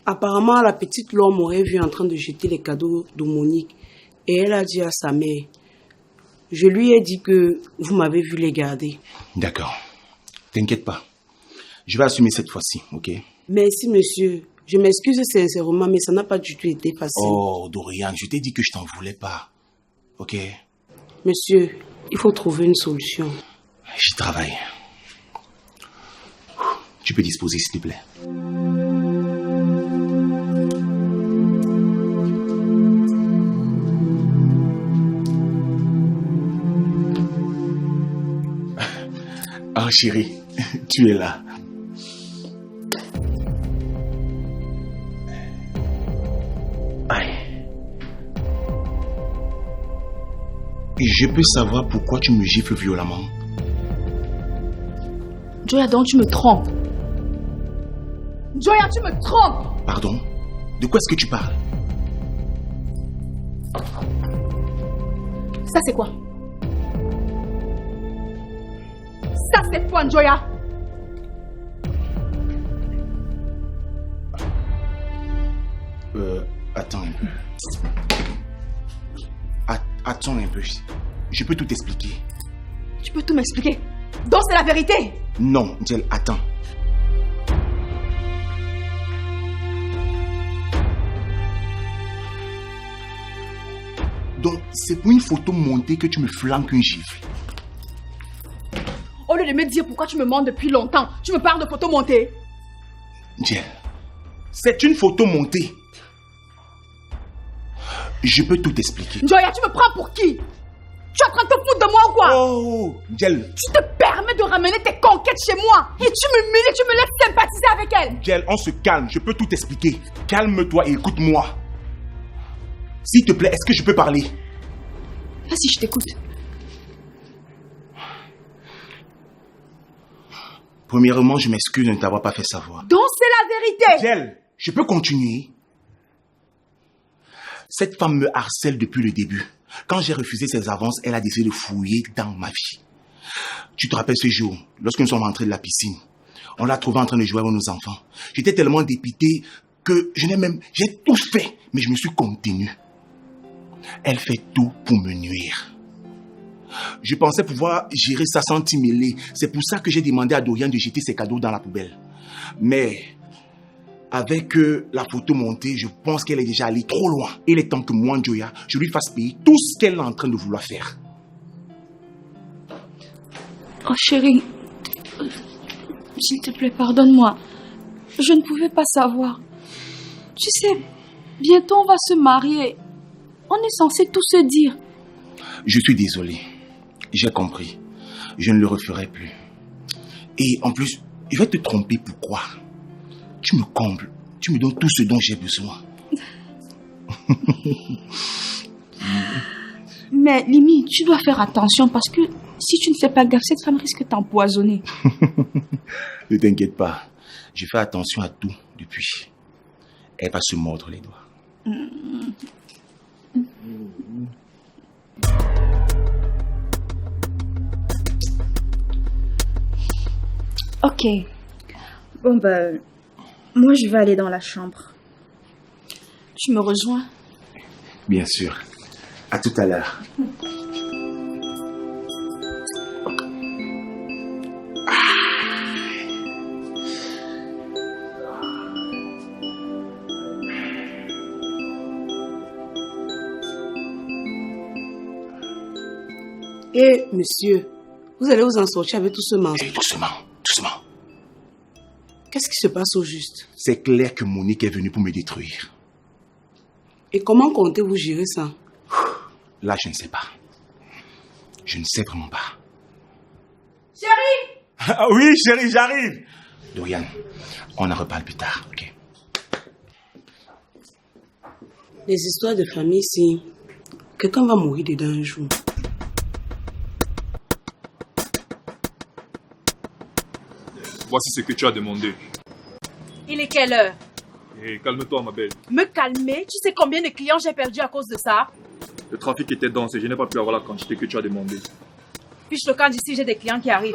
Apparemment, la petite Laure m'aurait vu en train de jeter les cadeaux de Monique et elle a dit à sa mère. Je lui ai dit que vous m'avez vu les garder. D'accord. T'inquiète pas. Je vais assumer cette fois-ci, ok? Merci, monsieur. Je m'excuse sincèrement, mais ça n'a pas du tout été facile. Oh, Dorian, je t'ai dit que je t'en voulais pas. Ok? Monsieur, il faut trouver une solution. J'y travaille. Tu peux disposer, s'il te plaît. Ah, chérie, tu es là. Aïe. Je peux savoir pourquoi tu me gifles violemment? Joya, donc tu me trompes. Joya, tu me trompes. Pardon? De quoi est-ce que tu parles? Ça c'est quoi? Ça c'est quoi, Joya? Attends un peu. Attends un peu. Je peux tout t'expliquer. Tu peux tout m'expliquer? Donc c'est la vérité? Non, Ndiel, attends. Donc, c'est pour une photo montée que tu me flanques une gifle. Au lieu de me dire pourquoi tu me mens depuis longtemps, tu me parles de photos montées. Ndiel, c'est une photo montée. Je peux tout expliquer. Joya, tu me prends pour qui? Tu es en train de te foutre de moi ou quoi? Oh, Ndiel. Tu te permets de ramener tes conquêtes chez moi et tu m'humilies, tu me laisses sympathiser avec elles. Ndiel, on se calme, je peux tout expliquer. Calme-toi et écoute-moi. S'il te plaît, est-ce que je peux parler? Vas-y, je t'écoute. Premièrement, je m'excuse de ne t'avoir pas fait savoir. Donc c'est la vérité. Ndiel, je peux continuer? Cette femme me harcèle depuis le début. Quand j'ai refusé ses avances, elle a décidé de fouiller dans ma vie. Tu te rappelles ce jour, lorsque nous sommes rentrés de la piscine? On l'a trouvée en train de jouer avec nos enfants. J'étais tellement dépité que j'ai tout fait, mais je me suis contenu. Elle fait tout pour me nuire. Je pensais pouvoir gérer ça sans t'y mêler. C'est pour ça que j'ai demandé à Dorian de jeter ses cadeaux dans la poubelle. Mais avec la photo montée, je pense qu'elle est déjà allée trop loin. Il est temps que moi, Njoya, je lui fasse payer tout ce qu'elle est en train de vouloir faire. Oh chérie, s'il te plaît, pardonne-moi. Je ne pouvais pas savoir. Tu sais, bientôt on va se marier. On est censé tout se dire. Je suis désolé. J'ai compris. Je ne le referai plus. Et en plus, je vais te tromper. Pourquoi? Tu me combles. Tu me donnes tout ce dont j'ai besoin. Mais Limi, tu dois faire attention parce que si tu ne fais pas gaffe, cette femme risque de t'empoisonner. Ne t'inquiète pas. Je fais attention à tout depuis. Elle va se mordre les doigts. Ok. Bon ben, moi je vais aller dans la chambre. Tu me rejoins? Bien sûr. À tout à l'heure. Et monsieur, vous allez vous en sortir avec tout ce mensonge. Doucement, doucement. Qu'est-ce qui se passe au juste? C'est clair que Monique est venue pour me détruire. Et comment comptez-vous gérer ça? Là, je ne sais pas. Je ne sais vraiment pas. Chérie! Oui, chérie, j'arrive. Dorian, on en reparle plus tard, ok? Les histoires de famille ici, quelqu'un va mourir dedans un jour. Voici ce que tu as demandé. Il est quelle heure? Et calme-toi, ma belle. Me calmer? Tu sais combien de clients j'ai perdu à cause de ça? Le trafic était dense et je n'ai pas pu avoir la quantité que tu as demandé. Fiche le camp d'ici, j'ai des clients qui arrivent.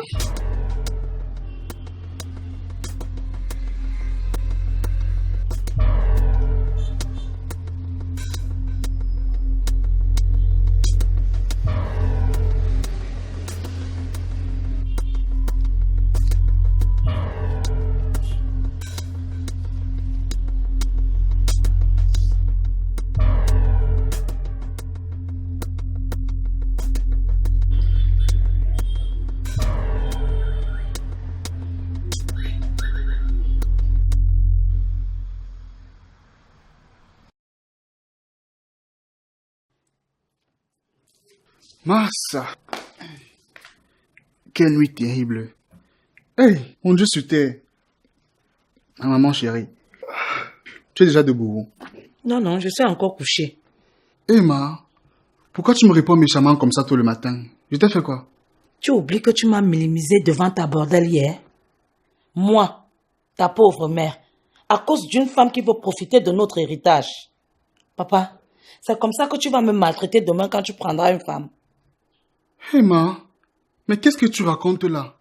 Massa. Quelle nuit terrible. Hey, mon Dieu sur terre. Ma maman chérie. Tu es déjà debout? Non, je suis encore couché. Emma, pourquoi tu me réponds méchamment comme ça tôt le matin? Je t'ai fait quoi? Tu oublies que tu m'as minimisé devant ta bordel hier? Moi, ta pauvre mère, à cause d'une femme qui veut profiter de notre héritage. Papa, c'est comme ça que tu vas me maltraiter demain quand tu prendras une femme. Emma, mais qu'est-ce que tu racontes là?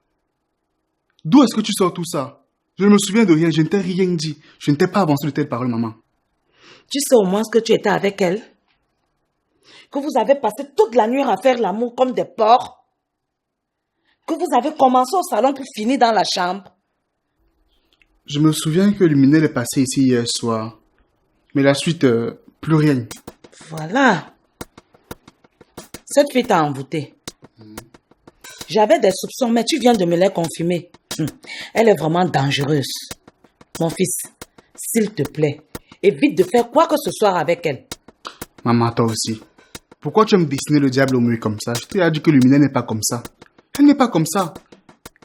D'où est-ce que tu sors tout ça? Je ne me souviens de rien, je ne t'ai rien dit. Je ne t'ai pas avancé de telles paroles, maman. Tu sais au moins que tu étais avec elle? Que vous avez passé toute la nuit à faire l'amour comme des porcs? Que vous avez commencé au salon pour finir dans la chambre? Je me souviens que Luminel est passé ici hier soir. Mais la suite, plus rien. Voilà. Cette fille t'a envoûté. J'avais des soupçons, mais tu viens de me les confirmer. Elle est vraiment dangereuse. Mon fils, s'il te plaît, évite de faire quoi que ce soit avec elle. Maman, toi aussi. Pourquoi tu aimes dessiner le diable au mur comme ça? Je t'ai dit que Luminel n'est pas comme ça. Elle n'est pas comme ça.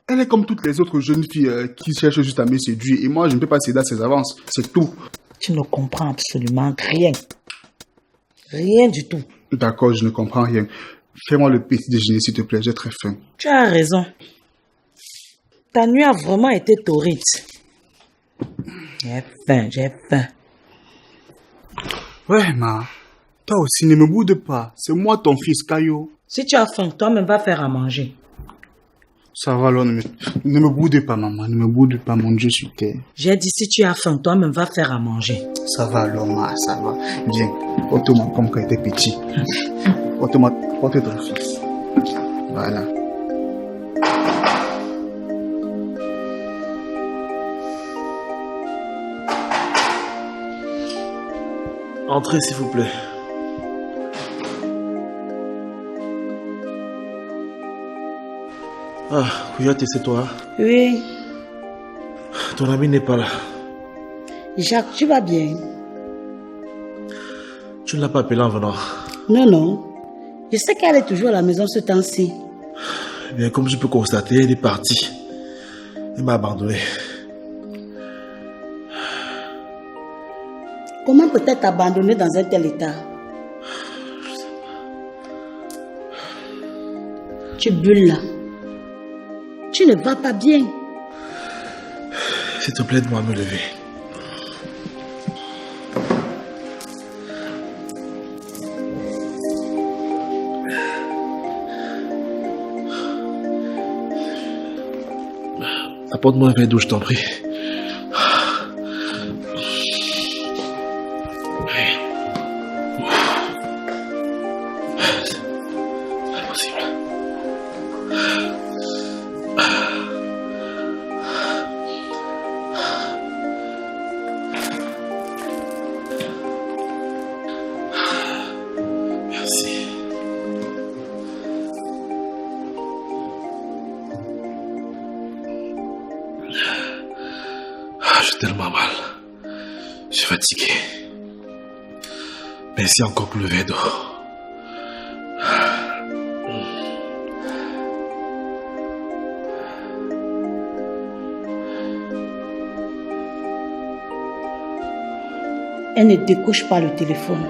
Elle est comme toutes les autres jeunes filles qui cherchent juste à me séduire. Et moi, je ne peux pas céder à ses avances. C'est tout. Tu ne comprends absolument rien. Rien du tout. D'accord, je ne comprends rien. Fais-moi le petit déjeuner, s'il te plaît. J'ai très faim. Tu as raison. Ta nuit a vraiment été torride. J'ai faim. Ouais, ma. Toi aussi, ne me boude pas. C'est moi ton fils, Caillou. Si tu as faim, toi-même va faire à manger. Ça va alors, ne me boude pas, maman. Ne me boude pas, mon Dieu sur terre. J'ai dit, si tu as faim, toi-même va faire à manger. Ça va alors, ma, ça va. Viens, porte-moi comme quand tu étais petit. Porte-moi, porte ton fils. Voilà. Entrez, s'il vous plaît. Ah, Kouyaté, c'est toi? Oui. Ton ami n'est pas là. Jacques, tu vas bien? Tu ne l'as pas appelé en venant? Non, non. Je sais qu'elle est toujours à la maison ce temps-ci. Eh bien, comme je peux constater, elle est partie. Elle m'a abandonné. Comment peut-elle t'abandonner dans un tel état? Je sais pas. Tu bulles là. Tu ne vas pas bien. S'il te plaît, aide-moi à me lever. Apporte-moi un verre d'eau, je t'en prie. J'ai tellement mal. Je suis fatigué. Merci encore pour le verre d'eau. Elle ne décoche pas le téléphone.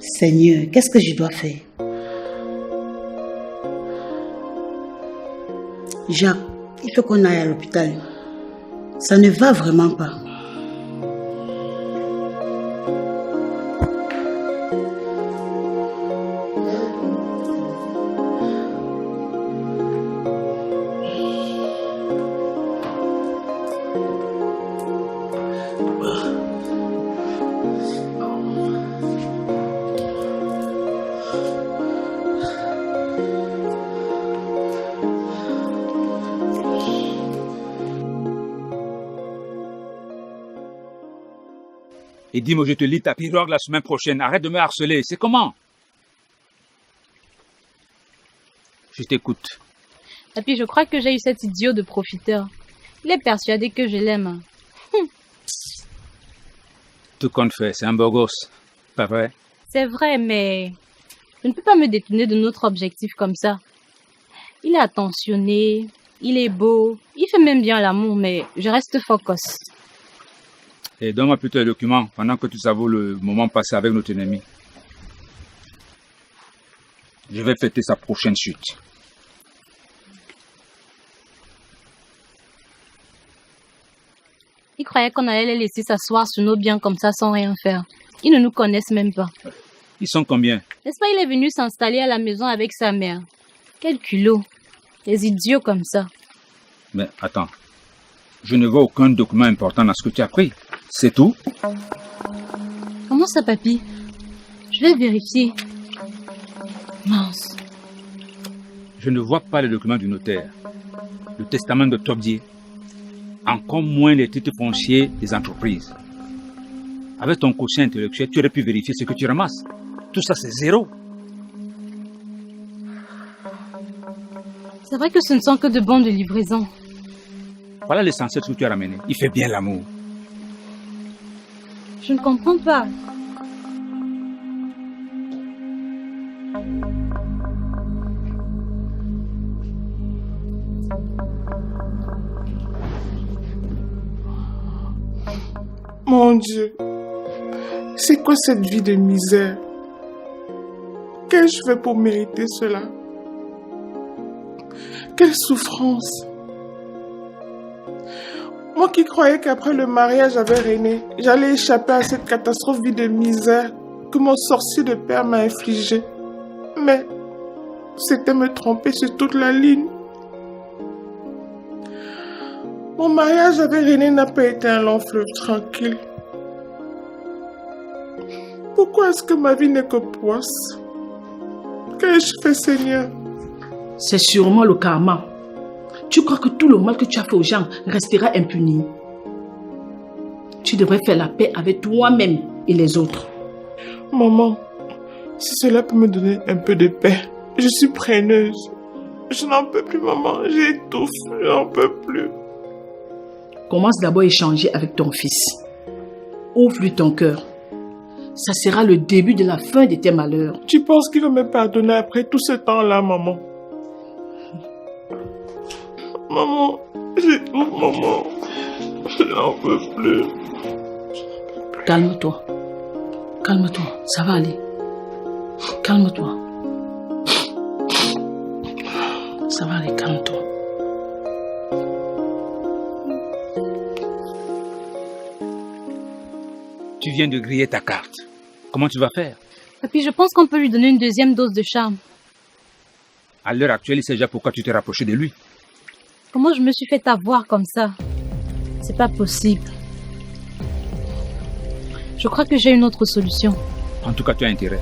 Seigneur, qu'est-ce que je dois faire? Jacques, il faut qu'on aille à l'hôpital. Ça ne va vraiment pas. Et dis-moi, je te lis ta pirogue la semaine prochaine. Arrête de me harceler. C'est comment? Je t'écoute. Et puis, je crois que j'ai eu cet idiot de profiteur. Il est persuadé que je l'aime. Tout compte fait, c'est un beau gosse. Pas vrai? C'est vrai, mais je ne peux pas me détourner de notre objectif comme ça. Il est attentionné, il est beau, il fait même bien l'amour, mais je reste focus. Et donne-moi plutôt les documents pendant que tu savoures le moment passé avec notre ennemi. Je vais fêter sa prochaine chute. Il croyait qu'on allait les laisser s'asseoir sur nos biens comme ça sans rien faire. Ils ne nous connaissent même pas. Ils sont combien? N'est-ce pas, il est venu s'installer à la maison avec sa mère. Quel culot. Les idiots comme ça. Mais attends. Je ne vois aucun document important dans ce que tu as pris. C'est tout? Comment ça, papy? Je vais vérifier. Mince. Je ne vois pas les documents du notaire. Le testament de Tobdier. Encore moins les titres fonciers des entreprises. Avec ton quotient intellectuel, tu aurais pu vérifier ce que tu ramasses. Tout ça, c'est zéro. C'est vrai que ce ne sont que de bons de livraison. Voilà l'essentiel de ce que tu as ramené. Il fait bien l'amour. Je ne comprends pas. Mon Dieu, c'est quoi cette vie de misère? Qu'ai-je fait pour mériter cela? Quelle souffrance! Moi qui croyais qu'après le mariage avec René, j'allais échapper à cette catastrophe vie de misère que mon sorcier de père m'a infligé. Mais c'était me tromper sur toute la ligne. Mon mariage avec René n'a pas été un long fleuve tranquille. Pourquoi est-ce que ma vie n'est que poisse? Qu'ai-je fait, Seigneur? C'est sûrement le karma. Tu crois que tout le mal que tu as fait aux gens restera impuni? Tu devrais faire la paix avec toi-même et les autres. Maman, si cela peut me donner un peu de paix, je suis preneuse. Je n'en peux plus, maman. J'étouffe, je n'en peux plus. Commence d'abord à échanger avec ton fils. Ouvre-lui ton cœur. Ça sera le début de la fin de tes malheurs. Tu penses qu'il va me pardonner après tout ce temps-là, maman? Maman, j'étouffe, maman. Je n'en peux plus. Calme-toi. Calme-toi, ça va aller. Calme-toi. Ça va aller, calme-toi. Tu viens de griller ta carte. Comment tu vas faire? Papy, je pense qu'on peut lui donner une deuxième dose de charme. À l'heure actuelle, il sait déjà pourquoi tu t'es rapproché de lui. Comment je me suis fait avoir comme ça? C'est pas possible. Je crois que j'ai une autre solution. En tout cas, tu as intérêt.